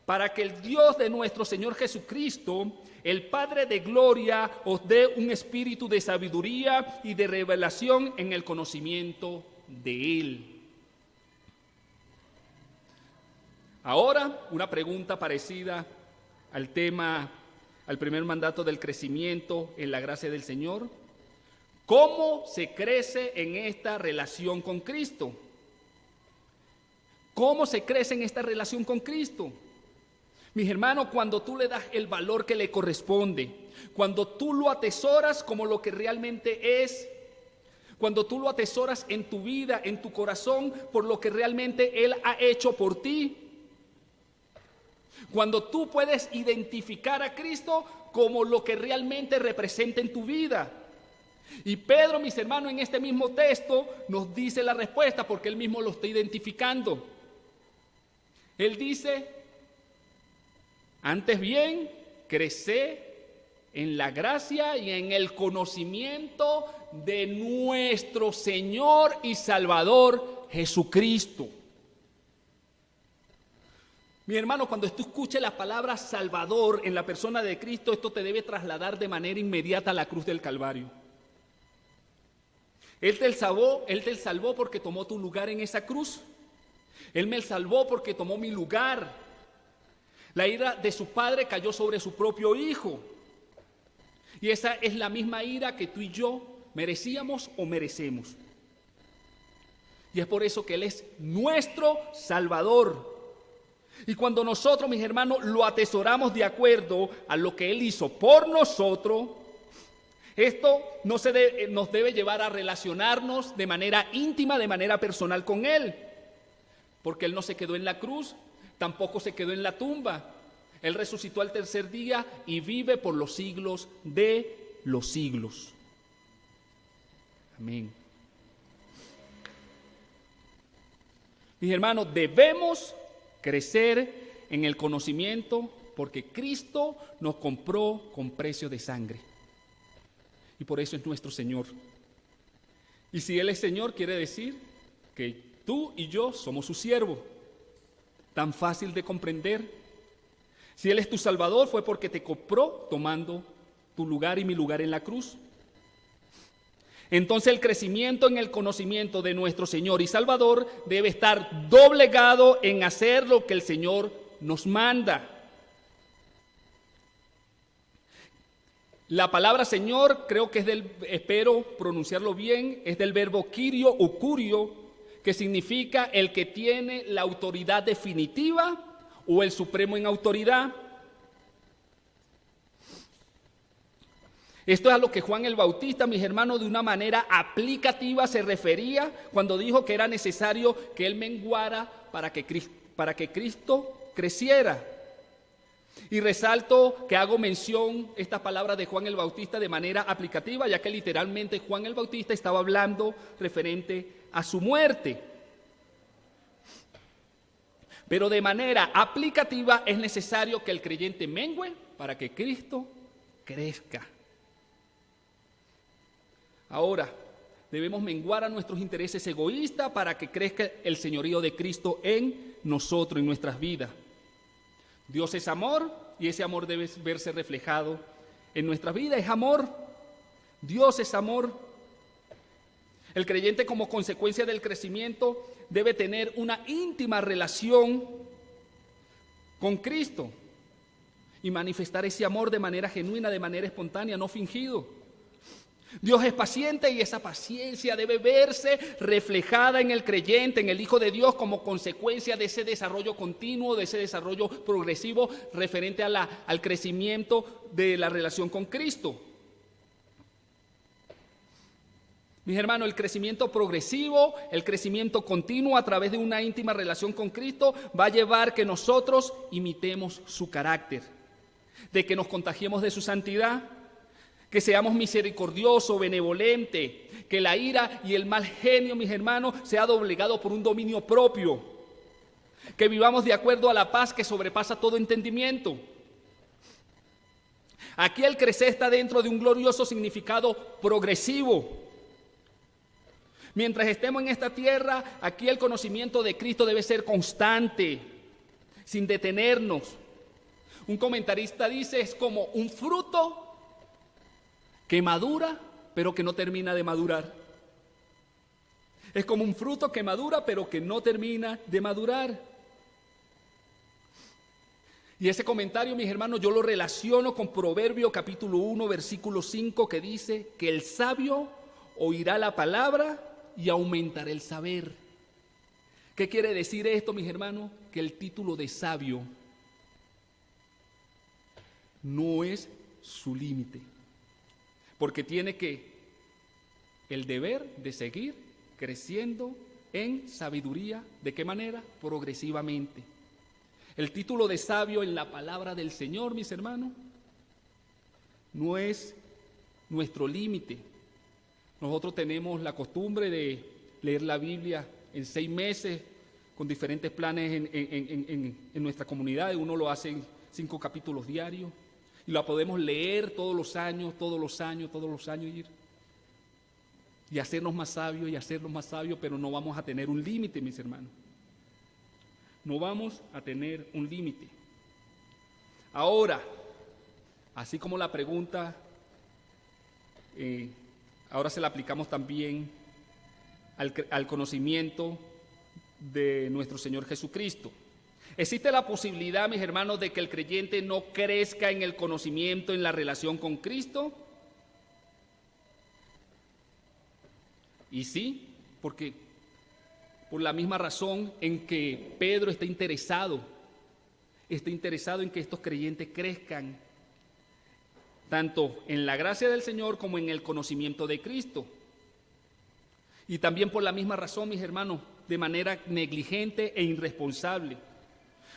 Para que el Dios de nuestro Señor Jesucristo, el Padre de gloria, os dé un espíritu de sabiduría y de revelación en el conocimiento de Él. Ahora, una pregunta parecida al tema, al primer mandato del crecimiento en la gracia del Señor. ¿Cómo se crece en esta relación con Cristo? ¿Cómo se crece en esta relación con Cristo? Mis hermanos, cuando tú le das el valor que le corresponde, cuando tú lo atesoras como lo que realmente es, cuando tú lo atesoras en tu vida, en tu corazón, por lo que realmente Él ha hecho por ti, cuando tú puedes identificar a Cristo como lo que realmente representa en tu vida. Y Pedro, mis hermanos, en este mismo texto nos dice la respuesta porque él mismo lo está identificando. Él dice, antes bien, crecé en la gracia y en el conocimiento de nuestro Señor y Salvador Jesucristo. Mi hermano, cuando tú escuches la palabra Salvador en la persona de Cristo, esto te debe trasladar de manera inmediata a la cruz del Calvario. Él te salvó porque tomó tu lugar en esa cruz. Él me salvó porque tomó mi lugar. La ira de su padre cayó sobre su propio hijo. Y esa es la misma ira que tú y yo merecíamos o merecemos. Y es por eso que Él es nuestro Salvador. Y cuando nosotros, mis hermanos, lo atesoramos de acuerdo a lo que Él hizo por nosotros, Esto nos debe llevar a relacionarnos de manera íntima, de manera personal con Él, porque Él no se quedó en la cruz, tampoco se quedó en la tumba. Él resucitó al tercer día y vive por los siglos de los siglos. Amén. Mis hermanos, debemos crecer en el conocimiento porque Cristo nos compró con precio de sangre. Y por eso es nuestro Señor. Y si Él es Señor, quiere decir que tú y yo somos su siervo. Tan fácil de comprender. Si Él es tu Salvador, fue porque te compró tomando tu lugar y mi lugar en la cruz. Entonces el crecimiento en el conocimiento de nuestro Señor y Salvador debe estar doblegado en hacer lo que el Señor nos manda. La palabra Señor, creo que espero pronunciarlo bien, es del verbo Kyrio o Curio, que significa el que tiene la autoridad definitiva o el supremo en autoridad. Esto es a lo que Juan el Bautista, mis hermanos, de una manera aplicativa se refería cuando dijo que era necesario que Él menguara para que Cristo creciera. Y resalto que hago mención estas palabras de Juan el Bautista de manera aplicativa, ya que literalmente Juan el Bautista estaba hablando referente a su muerte. Pero de manera aplicativa es necesario que el creyente mengüe para que Cristo crezca. Ahora, debemos menguar a nuestros intereses egoístas para que crezca el señorío de Cristo en nosotros, en nuestras vidas. Dios es amor y ese amor debe verse reflejado en nuestras vidas. Es amor. Dios es amor. El creyente, como consecuencia del crecimiento, debe tener una íntima relación con Cristo y manifestar ese amor de manera genuina, de manera espontánea, no fingido. Dios es paciente y esa paciencia debe verse reflejada en el creyente, en el Hijo de Dios, como consecuencia de ese desarrollo continuo, de ese desarrollo progresivo referente al crecimiento de la relación con Cristo. Mis hermanos, el crecimiento progresivo, el crecimiento continuo a través de una íntima relación con Cristo va a llevar que nosotros imitemos su carácter, de que nos contagiemos de su santidad, que seamos misericordiosos, benevolentes, que la ira y el mal genio, mis hermanos, sea doblegado por un dominio propio, que vivamos de acuerdo a la paz que sobrepasa todo entendimiento. Aquí el crecer está dentro de un glorioso significado progresivo. Mientras estemos en esta tierra, aquí el conocimiento de Cristo debe ser constante, sin detenernos. Un comentarista dice, es como un fruto que madura, pero que no termina de madurar. Es como un fruto que madura, pero que no termina de madurar. Y ese comentario, mis hermanos, yo lo relaciono con Proverbio capítulo 1, versículo 5, que dice que el sabio oirá la palabra y aumentará el saber. ¿Qué quiere decir esto, mis hermanos? Que el título de sabio no es su límite. Porque tiene el deber de seguir creciendo en sabiduría. ¿De qué manera? Progresivamente. El título de sabio en la palabra del Señor, mis hermanos, no es nuestro límite. Nosotros tenemos la costumbre de leer la Biblia en 6 meses, con diferentes planes en nuestra comunidad. Uno lo hace en 5 capítulos diarios. Y la podemos leer todos los años, y hacernos más sabios, pero no vamos a tener un límite, mis hermanos. No vamos a tener un límite. Ahora, así como la pregunta, ahora se la aplicamos también al conocimiento de nuestro Señor Jesucristo. ¿Existe la posibilidad, mis hermanos, de que el creyente no crezca en el conocimiento, en la relación con Cristo? Y sí, porque por la misma razón en que Pedro está interesado en que estos creyentes crezcan tanto en la gracia del Señor como en el conocimiento de Cristo. Y también por la misma razón, mis hermanos, de manera negligente e irresponsable,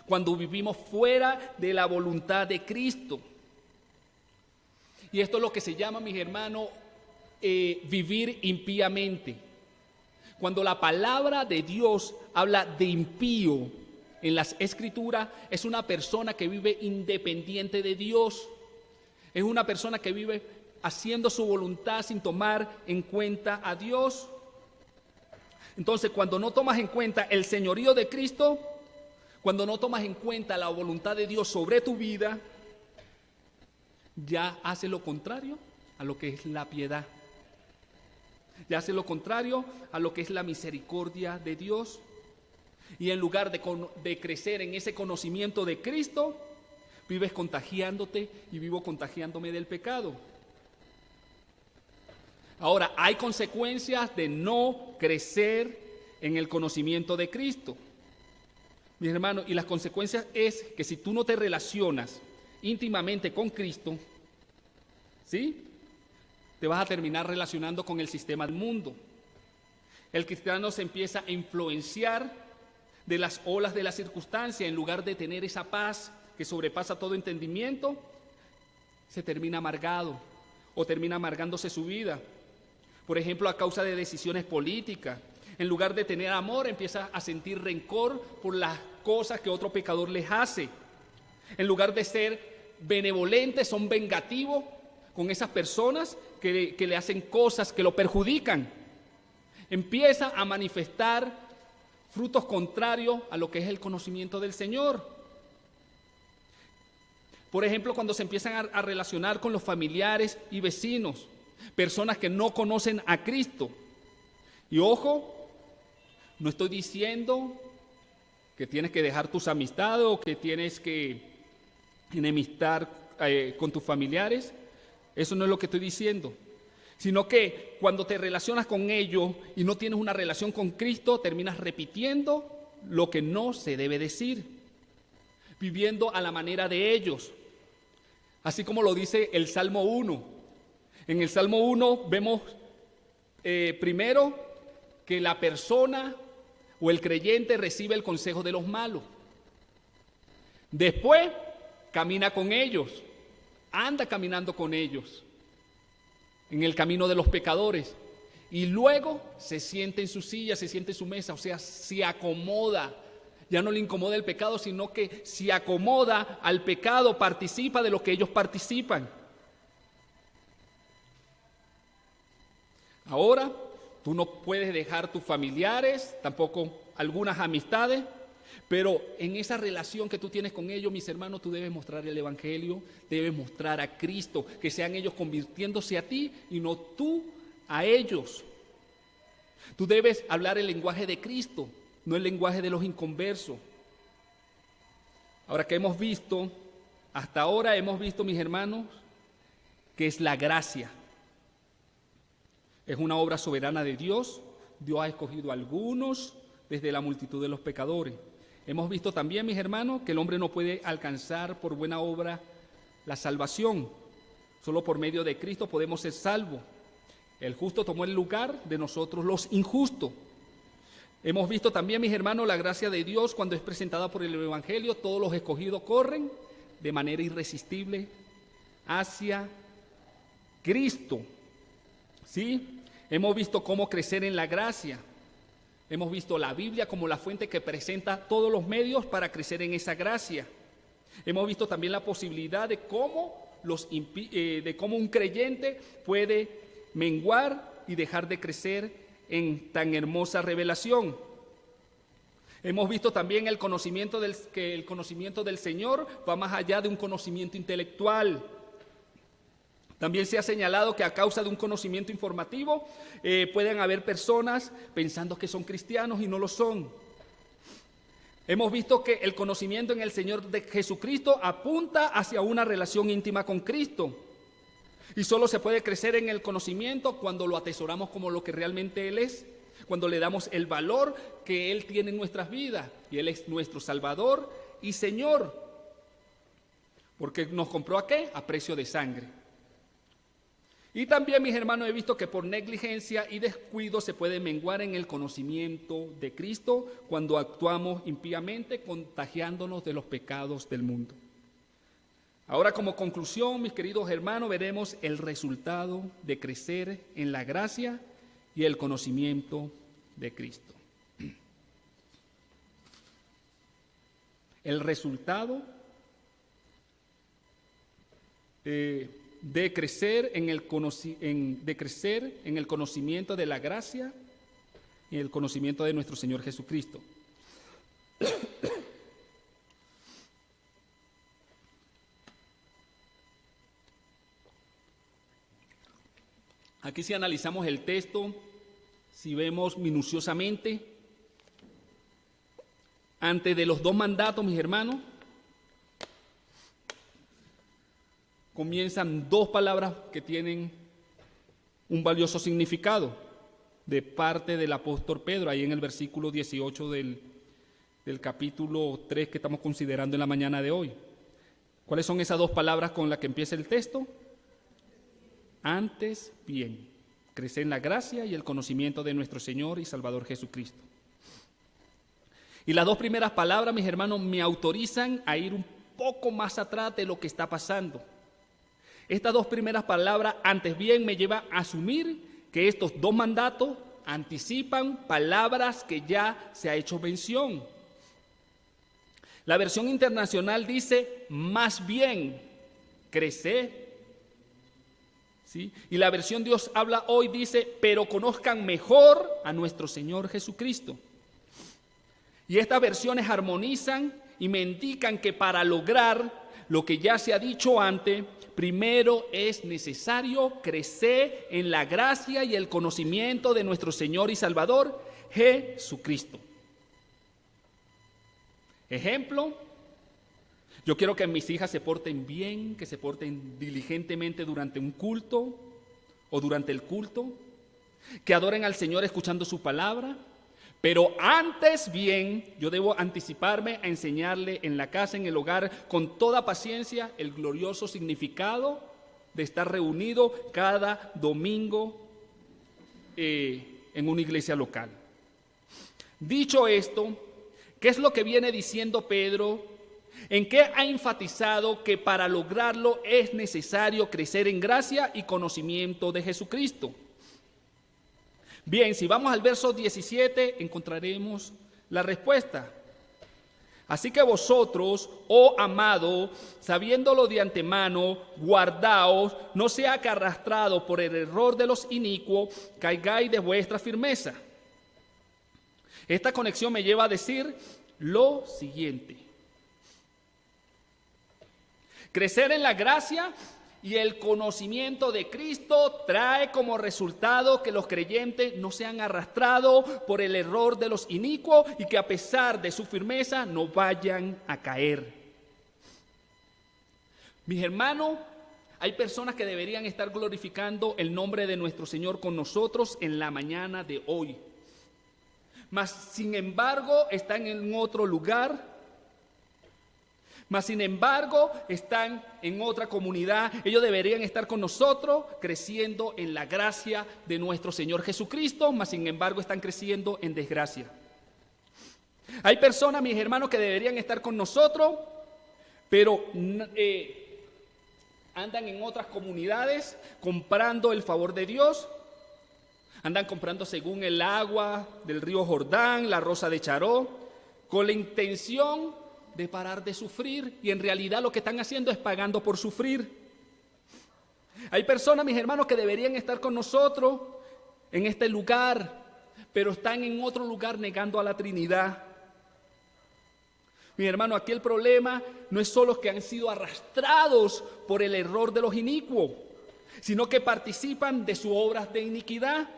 cuando vivimos fuera de la voluntad de Cristo. Y esto es lo que se llama, mis hermanos, vivir impíamente. Cuando la palabra de Dios habla de impío en las Escrituras, es una persona que vive independiente de Dios. Es una persona que vive haciendo su voluntad sin tomar en cuenta a Dios. Entonces, cuando no tomas en cuenta el señorío de Cristo, cuando no tomas en cuenta la voluntad de Dios sobre tu vida, ya hace lo contrario a lo que es la piedad. Ya hace lo contrario a lo que es la misericordia de Dios. Y en lugar de crecer en ese conocimiento de Cristo, vives contagiándote y vivo contagiándome del pecado. Ahora, hay consecuencias de no crecer en el conocimiento de Cristo, mis hermanos, y las consecuencias es que si tú no te relacionas íntimamente con Cristo, ¿sí?, te vas a terminar relacionando con el sistema del mundo. El cristiano se empieza a influenciar de las olas de la circunstancia. En lugar de tener esa paz que sobrepasa todo entendimiento, se termina amargado o termina amargándose su vida. Por ejemplo, a causa de decisiones políticas. En lugar de tener amor, empieza a sentir rencor por las cosas que otro pecador les hace. En lugar de ser benevolentes, son vengativos con esas personas que le hacen cosas que lo perjudican. Empieza a manifestar frutos contrarios a lo que es el conocimiento del Señor. Por ejemplo, cuando se empiezan a relacionar con los familiares y vecinos, personas que no conocen a Cristo. Y ojo, no estoy diciendo que tienes que dejar tus amistades o que tienes que enemistar con tus familiares. Eso no es lo que estoy diciendo. Sino que cuando te relacionas con ellos y no tienes una relación con Cristo, terminas repitiendo lo que no se debe decir, viviendo a la manera de ellos. Así como lo dice el Salmo 1. En el Salmo 1 vemos primero que la persona o el creyente recibe el consejo de los malos. Después camina con ellos, anda caminando con ellos en el camino de los pecadores. Y luego se siente en su silla, se siente en su mesa, o sea, se acomoda. Ya no le incomoda el pecado, sino que se acomoda al pecado, participa de lo que ellos participan. Ahora, tú no puedes dejar tus familiares, tampoco algunas amistades, pero en esa relación que tú tienes con ellos, mis hermanos, tú debes mostrar el Evangelio, debes mostrar a Cristo, que sean ellos convirtiéndose a ti y no tú a ellos. Tú debes hablar el lenguaje de Cristo, no el lenguaje de los inconversos. Ahora, que hemos visto, hasta ahora hemos visto, mis hermanos, que es la gracia. Es una obra soberana de Dios. Dios ha escogido a algunos desde la multitud de los pecadores. Hemos visto también, mis hermanos, que el hombre no puede alcanzar por buena obra la salvación. Solo por medio de Cristo podemos ser salvos. El justo tomó el lugar de nosotros los injustos. Hemos visto también, mis hermanos, la gracia de Dios cuando es presentada por el Evangelio. Todos los escogidos corren de manera irresistible hacia Cristo. ¿Sí? Hemos visto cómo crecer en la gracia. Hemos visto la Biblia como la fuente que presenta todos los medios para crecer en esa gracia. Hemos visto también la posibilidad de cómo un creyente puede menguar y dejar de crecer en tan hermosa revelación. Hemos visto también que el conocimiento del Señor va más allá de un conocimiento intelectual. También se ha señalado que a causa de un conocimiento informativo pueden haber personas pensando que son cristianos y no lo son. Hemos visto que el conocimiento en el Señor de Jesucristo apunta hacia una relación íntima con Cristo. Y solo se puede crecer en el conocimiento cuando lo atesoramos como lo que realmente Él es, cuando le damos el valor que Él tiene en nuestras vidas. Y Él es nuestro Salvador y Señor. Porque nos compró ¿a qué? A precio de sangre. Y también, mis hermanos, he visto que por negligencia y descuido se puede menguar en el conocimiento de Cristo cuando actuamos impíamente, contagiándonos de los pecados del mundo. Ahora, como conclusión, mis queridos hermanos, veremos el resultado de crecer en la gracia y el conocimiento de Cristo. El resultado de crecer en el conocimiento de la gracia y el conocimiento de nuestro Señor Jesucristo. Aquí si analizamos el texto, si vemos minuciosamente, antes de los dos mandatos, mis hermanos, comienzan dos palabras que tienen un valioso significado de parte del apóstol Pedro, ahí en el versículo 18 del capítulo 3 que estamos considerando en la mañana de hoy. ¿Cuáles son esas dos palabras con las que empieza el texto? Antes bien, crecer en la gracia y el conocimiento de nuestro Señor y Salvador Jesucristo. Y las dos primeras palabras, mis hermanos, me autorizan a ir un poco más atrás de lo que está pasando. Estas dos primeras palabras, antes bien, me lleva a asumir que estos dos mandatos anticipan palabras que ya se ha hecho mención. La versión internacional dice, más bien, crecer. ¿Sí? Y la versión Dios habla hoy dice, pero conozcan mejor a nuestro Señor Jesucristo. Y estas versiones armonizan y me indican que para lograr lo que ya se ha dicho antes, primero es necesario crecer en la gracia y el conocimiento de nuestro Señor y Salvador, Jesucristo. Ejemplo, yo quiero que mis hijas se porten bien, que se porten diligentemente durante un culto o durante el culto, que adoren al Señor escuchando su palabra. Pero antes bien, yo debo anticiparme a enseñarle en la casa, en el hogar, con toda paciencia, el glorioso significado de estar reunido cada domingo en una iglesia local. Dicho esto, ¿qué es lo que viene diciendo Pedro? ¿En qué ha enfatizado que para lograrlo es necesario crecer en gracia y conocimiento de Jesucristo? Bien, si vamos al verso 17, encontraremos la respuesta. Así que vosotros, oh amado, sabiéndolo de antemano, guardaos, no sea que arrastrado por el error de los inicuos, caigáis de vuestra firmeza. Esta conexión me lleva a decir lo siguiente. Crecer en la gracia y el conocimiento de Cristo trae como resultado que los creyentes no sean arrastrados por el error de los inicuos y que a pesar de su firmeza no vayan a caer. Mis hermanos, hay personas que deberían estar glorificando el nombre de nuestro Señor con nosotros en la mañana de hoy. Mas, sin embargo, están en otro lugar. Mas, sin embargo, están en otra comunidad. Ellos deberían estar con nosotros, creciendo en la gracia de nuestro Señor Jesucristo. Mas, sin embargo, están creciendo en desgracia. Hay personas, mis hermanos, que deberían estar con nosotros, pero andan en otras comunidades comprando el favor de Dios. Andan comprando según el agua del río Jordán, la rosa de Charó, con la intención de parar de sufrir, y en realidad lo que están haciendo es pagando por sufrir. Hay personas, mis hermanos, que deberían estar con nosotros en este lugar, pero están en otro lugar negando a la Trinidad. Mis hermanos, aquí el problema no es solo que han sido arrastrados por el error de los inicuos, sino que participan de sus obras de iniquidad.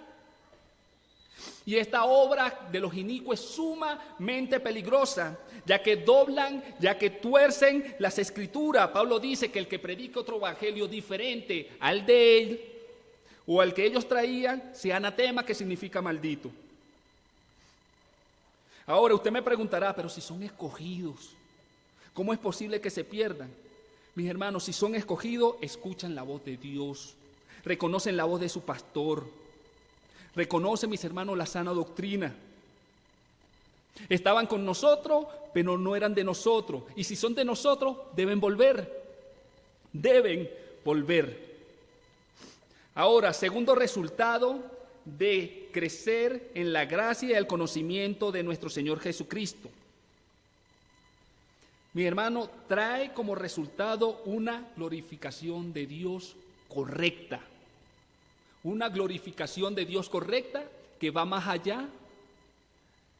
Y esta obra de los inicuos es sumamente peligrosa, ya que doblan, ya que tuercen las escrituras. Pablo dice que el que predica otro evangelio diferente al de él o al que ellos traían, sea anatema, que significa maldito. Ahora usted me preguntará, pero si son escogidos, ¿cómo es posible que se pierdan? Mis hermanos, si son escogidos, escuchan la voz de Dios. reconocen la voz de su pastor, reconocen, mis hermanos, la sana doctrina. Estaban con nosotros, pero no eran de nosotros. Y si son de nosotros, deben volver. Ahora, segundo resultado de crecer en la gracia y el conocimiento de nuestro Señor Jesucristo. Mi hermano, trae como resultado una glorificación de Dios correcta. Una glorificación de Dios correcta que va más allá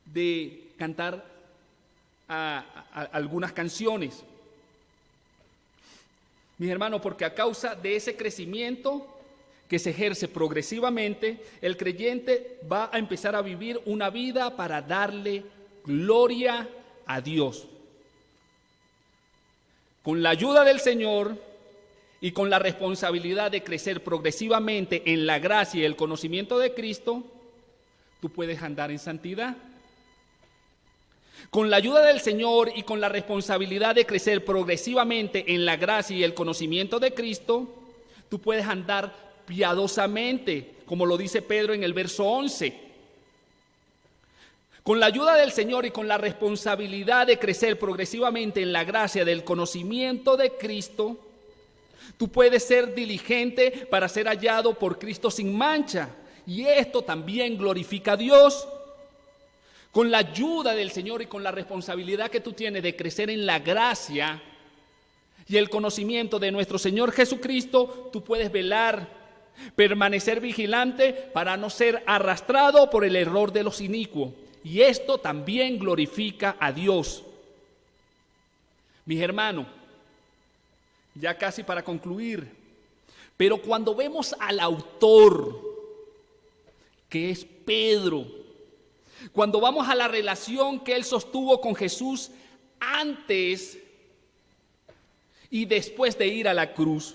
de cantar algunas canciones. Mis hermanos, porque a causa de ese crecimiento que se ejerce progresivamente, el creyente va a empezar a vivir una vida para darle gloria a Dios. Con la ayuda del Señor y con la responsabilidad de crecer progresivamente en la gracia y el conocimiento de Cristo, tú puedes andar en santidad. Con la ayuda del Señor y con la responsabilidad de crecer progresivamente en la gracia y el conocimiento de Cristo, tú puedes andar piadosamente, como lo dice Pedro en el verso 11. Con la ayuda del Señor y con la responsabilidad de crecer progresivamente en la gracia del conocimiento de Cristo, tú puedes ser diligente para ser hallado por Cristo sin mancha. Y esto también glorifica a Dios. Con la ayuda del Señor y con la responsabilidad que tú tienes de crecer en la gracia y el conocimiento de nuestro Señor Jesucristo, tú puedes velar, permanecer vigilante para no ser arrastrado por el error de los inicuos. Y esto también glorifica a Dios. Mis hermanos, ya casi para concluir, pero cuando vemos al autor, que es Pedro, cuando vamos a la relación que él sostuvo con Jesús antes y después de ir a la cruz,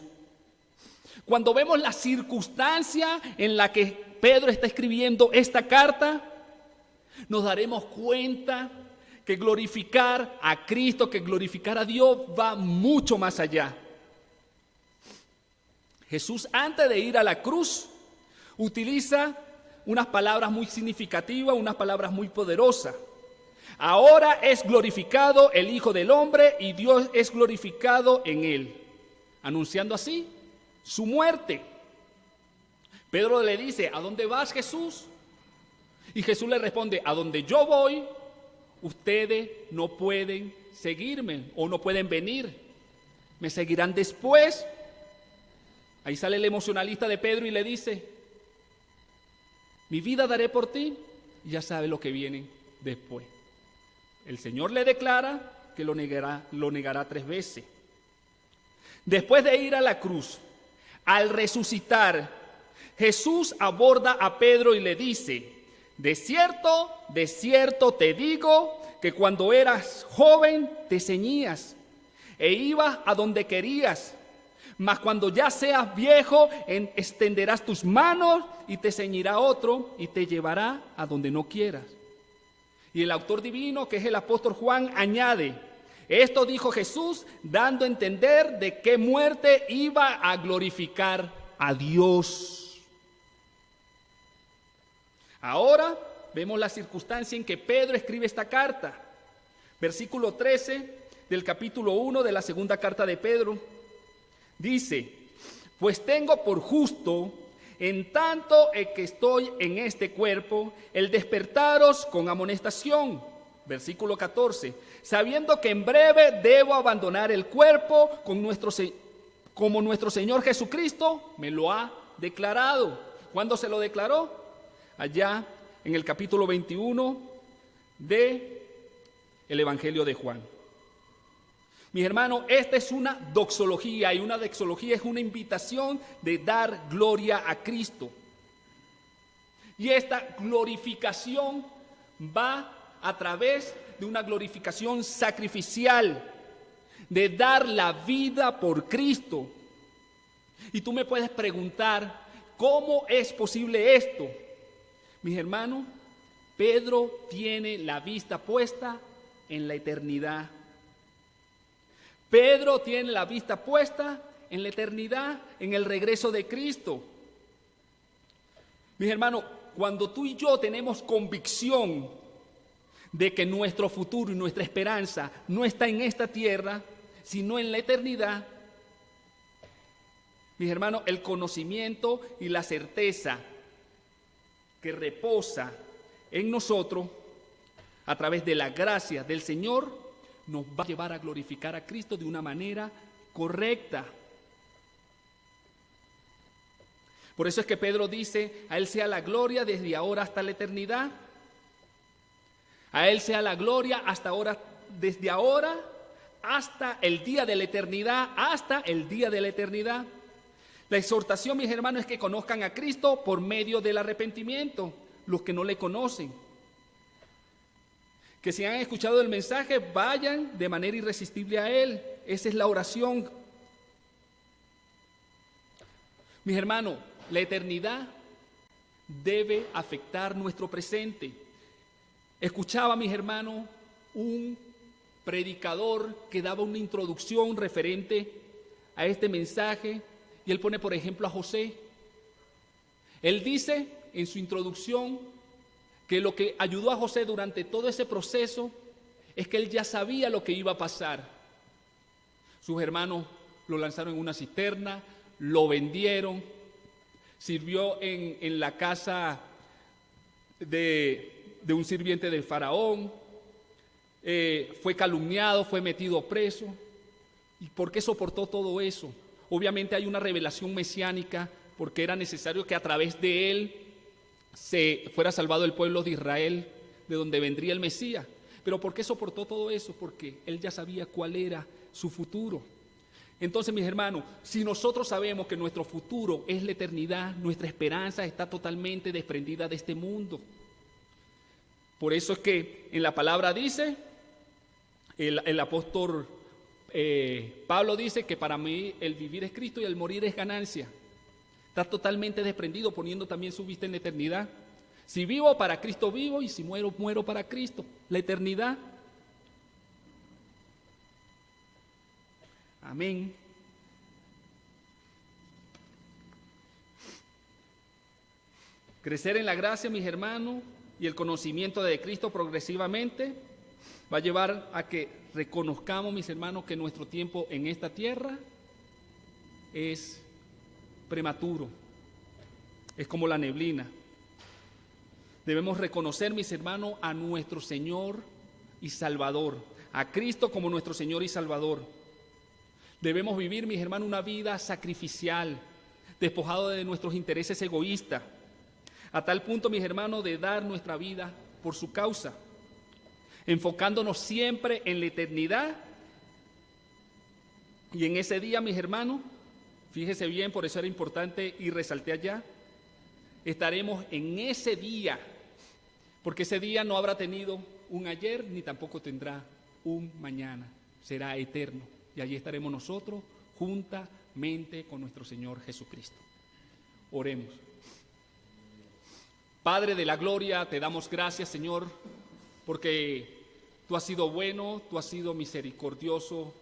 cuando vemos la circunstancia en la que Pedro está escribiendo esta carta, nos daremos cuenta que glorificar a Cristo, que glorificar a Dios va mucho más allá. Jesús, antes de ir a la cruz, utiliza unas palabras muy significativas, unas palabras muy poderosas. Ahora es glorificado el Hijo del Hombre y Dios es glorificado en él, anunciando así su muerte. Pedro le dice: ¿a dónde vas, Jesús? Y Jesús le responde: a donde yo voy, ustedes no pueden seguirme o no pueden venir. Me seguirán después. Ahí sale el emocionalista de Pedro y le dice: mi vida daré por ti. Y ya sabe lo que viene después. El Señor le declara que lo negará 3 veces. Después de ir a la cruz, al resucitar, Jesús aborda a Pedro y le dice: de cierto te digo que cuando eras joven te ceñías e ibas a donde querías, mas cuando ya seas viejo extenderás tus manos y te ceñirá otro y te llevará a donde no quieras. Y el autor divino, que es el apóstol Juan, añade: esto dijo Jesús dando a entender de qué muerte iba a glorificar a Dios. Ahora vemos la circunstancia en que Pedro escribe esta carta. Versículo 13 del capítulo 1 de la segunda carta de Pedro. Dice: pues tengo por justo, en tanto que estoy en este cuerpo, el despertaros con amonestación. Versículo 14. Sabiendo que en breve debo abandonar el cuerpo como nuestro Señor Jesucristo me lo ha declarado. ¿Cuándo se lo declaró? Allá en el capítulo 21 de el Evangelio de Juan. Mis hermanos, esta es una doxología, y una doxología es una invitación de dar gloria a Cristo. Y esta glorificación va a través de una glorificación sacrificial, de dar la vida por Cristo. Y tú me puedes preguntar: ¿cómo es posible esto? Mis hermanos, Pedro tiene la vista puesta en la eternidad. Pedro tiene la vista puesta en la eternidad, en el regreso de Cristo. Mis hermanos, cuando tú y yo tenemos convicción de que nuestro futuro y nuestra esperanza no está en esta tierra, sino en la eternidad, mis hermanos, el conocimiento y la certeza que reposa en nosotros a través de la gracia del Señor nos va a llevar a glorificar a Cristo de una manera correcta. Por eso es que Pedro dice, a Él sea la gloria desde ahora hasta la eternidad. A Él sea la gloria hasta ahora, desde ahora hasta el día de la eternidad, hasta el día de la eternidad. La exhortación, mis hermanos, es que conozcan a Cristo por medio del arrepentimiento, los que no le conocen. Que si han escuchado el mensaje, vayan de manera irresistible a Él. Esa es la oración. Mis hermanos, la eternidad debe afectar nuestro presente. Escuchaba, mis hermanos, un predicador que daba una introducción referente a este mensaje y él pone, por ejemplo, a José. Él dice en su introducción que lo que ayudó a José durante todo ese proceso es que él ya sabía lo que iba a pasar. Sus hermanos lo lanzaron en una cisterna, lo vendieron, sirvió en la casa de un sirviente del faraón, fue calumniado, fue metido preso. ¿Y por qué soportó todo eso? Obviamente hay una revelación mesiánica, porque era necesario que a través de él se fuera salvado el pueblo de Israel, de donde vendría el Mesías. Pero ¿por qué soportó todo eso? Porque él ya sabía cuál era su futuro. Entonces, mis hermanos, si nosotros sabemos que nuestro futuro es la eternidad, nuestra esperanza está totalmente desprendida de este mundo. Por eso es que en la palabra dice, el apóstol Pablo dice que para mí el vivir es Cristo y el morir es ganancia. Está totalmente desprendido, poniendo también su vista en la eternidad. Si vivo, para Cristo vivo, y si muero, muero para Cristo. La eternidad. Amén. Crecer en la gracia, mis hermanos, y el conocimiento de Cristo progresivamente va a llevar a que reconozcamos, mis hermanos, que nuestro tiempo en esta tierra es prematuro, es como la neblina. Debemos reconocer, mis hermanos, a nuestro Señor y Salvador, a Cristo como nuestro Señor y Salvador. Debemos vivir, mis hermanos, una vida sacrificial, despojado de nuestros intereses egoístas, a tal punto, mis hermanos, de dar nuestra vida por su causa, enfocándonos siempre en la eternidad. Y en ese día, mis hermanos, fíjese bien, por eso era importante y resalté allá, estaremos en ese día, porque ese día no habrá tenido un ayer ni tampoco tendrá un mañana, será eterno. Y allí estaremos nosotros juntamente con nuestro Señor Jesucristo. Oremos. Padre de la gloria, te damos gracias, Señor, porque tú has sido bueno, tú has sido misericordioso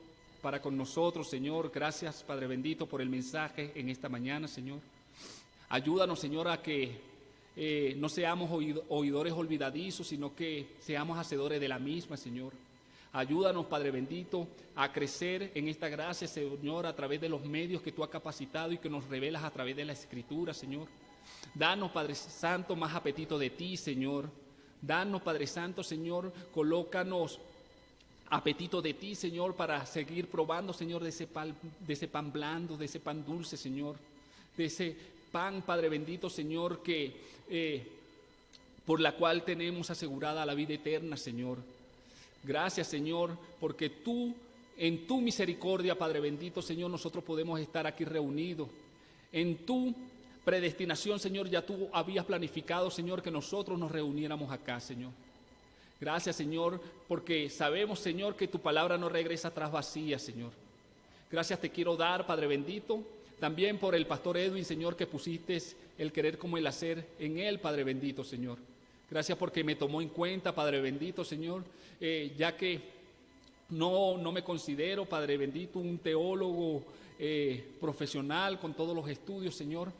para con nosotros, Señor. Gracias, Padre bendito, por el mensaje en esta mañana, Señor. Ayúdanos, Señor, a que no seamos oidores olvidadizos, sino que seamos hacedores de la misma, Señor. Ayúdanos, Padre bendito, a crecer en esta gracia, Señor, a través de los medios que tú has capacitado y que nos revelas a través de la Escritura, Señor. Danos, Padre Santo, más apetito de ti, Señor. Danos, Padre Santo, Señor, colócanos apetito de ti, Señor, para seguir probando, Señor, de ese pan blando, de ese pan dulce, Señor. De ese pan, Padre bendito, Señor, que por la cual tenemos asegurada la vida eterna, Señor. Gracias, Señor, porque tú, en tu misericordia, Padre bendito, Señor, nosotros podemos estar aquí reunidos. En tu predestinación, Señor, ya tú habías planificado, Señor, que nosotros nos reuniéramos acá, Señor. Gracias, Señor, porque sabemos, Señor, que tu palabra no regresa atrás vacía, Señor. Gracias te quiero dar, Padre bendito, también por el pastor Edwin, Señor, que pusiste el querer como el hacer en él, Padre bendito, Señor. Gracias porque me tomó en cuenta, Padre bendito, Señor, ya que no me considero, Padre bendito, un teólogo profesional con todos los estudios, Señor.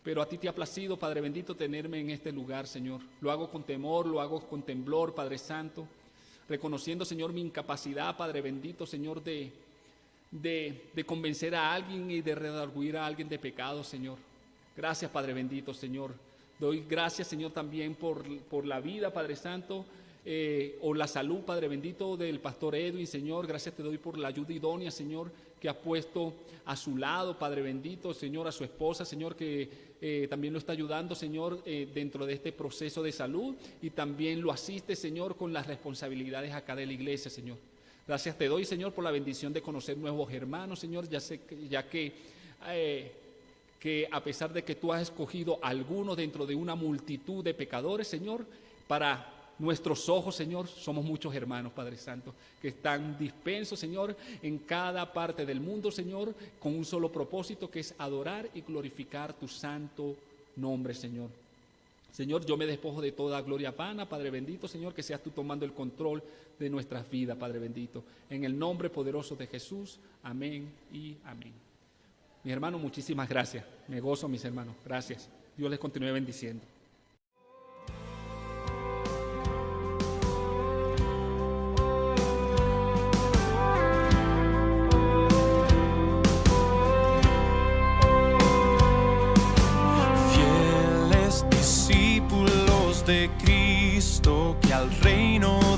pero a ti te ha placido, Padre bendito, tenerme en este lugar, Señor. Lo hago con temor, lo hago con temblor, Padre Santo, reconociendo, Señor, mi incapacidad, Padre bendito, Señor, de convencer a alguien y de redarguir a alguien de pecado, Señor. Gracias, Padre bendito, Señor. Doy gracias, Señor, también por la vida, Padre Santo, o la salud, Padre bendito, del pastor Edwin, Señor. Gracias te doy por la ayuda idónea, Señor, que ha puesto a su lado, Padre bendito, Señor, a su esposa, Señor, que también lo está ayudando, Señor, dentro de este proceso de salud, y también lo asiste, Señor, con las responsabilidades acá de la iglesia, Señor. Gracias te doy, Señor, por la bendición de conocer nuevos hermanos, Señor, ya que a pesar de que tú has escogido a algunos dentro de una multitud de pecadores, Señor, para nuestros ojos, Señor, somos muchos hermanos, Padre Santo, que están dispersos, Señor, en cada parte del mundo, Señor, con un solo propósito, que es adorar y glorificar tu santo nombre, Señor. Señor, yo me despojo de toda gloria vana, Padre bendito, Señor, que seas tú tomando el control de nuestras vidas, Padre bendito. En el nombre poderoso de Jesús, amén y amén. Mis hermanos, muchísimas gracias. Me gozo, mis hermanos. Gracias. Dios les continúe bendiciendo. Fieles discípulos de Cristo, que al reino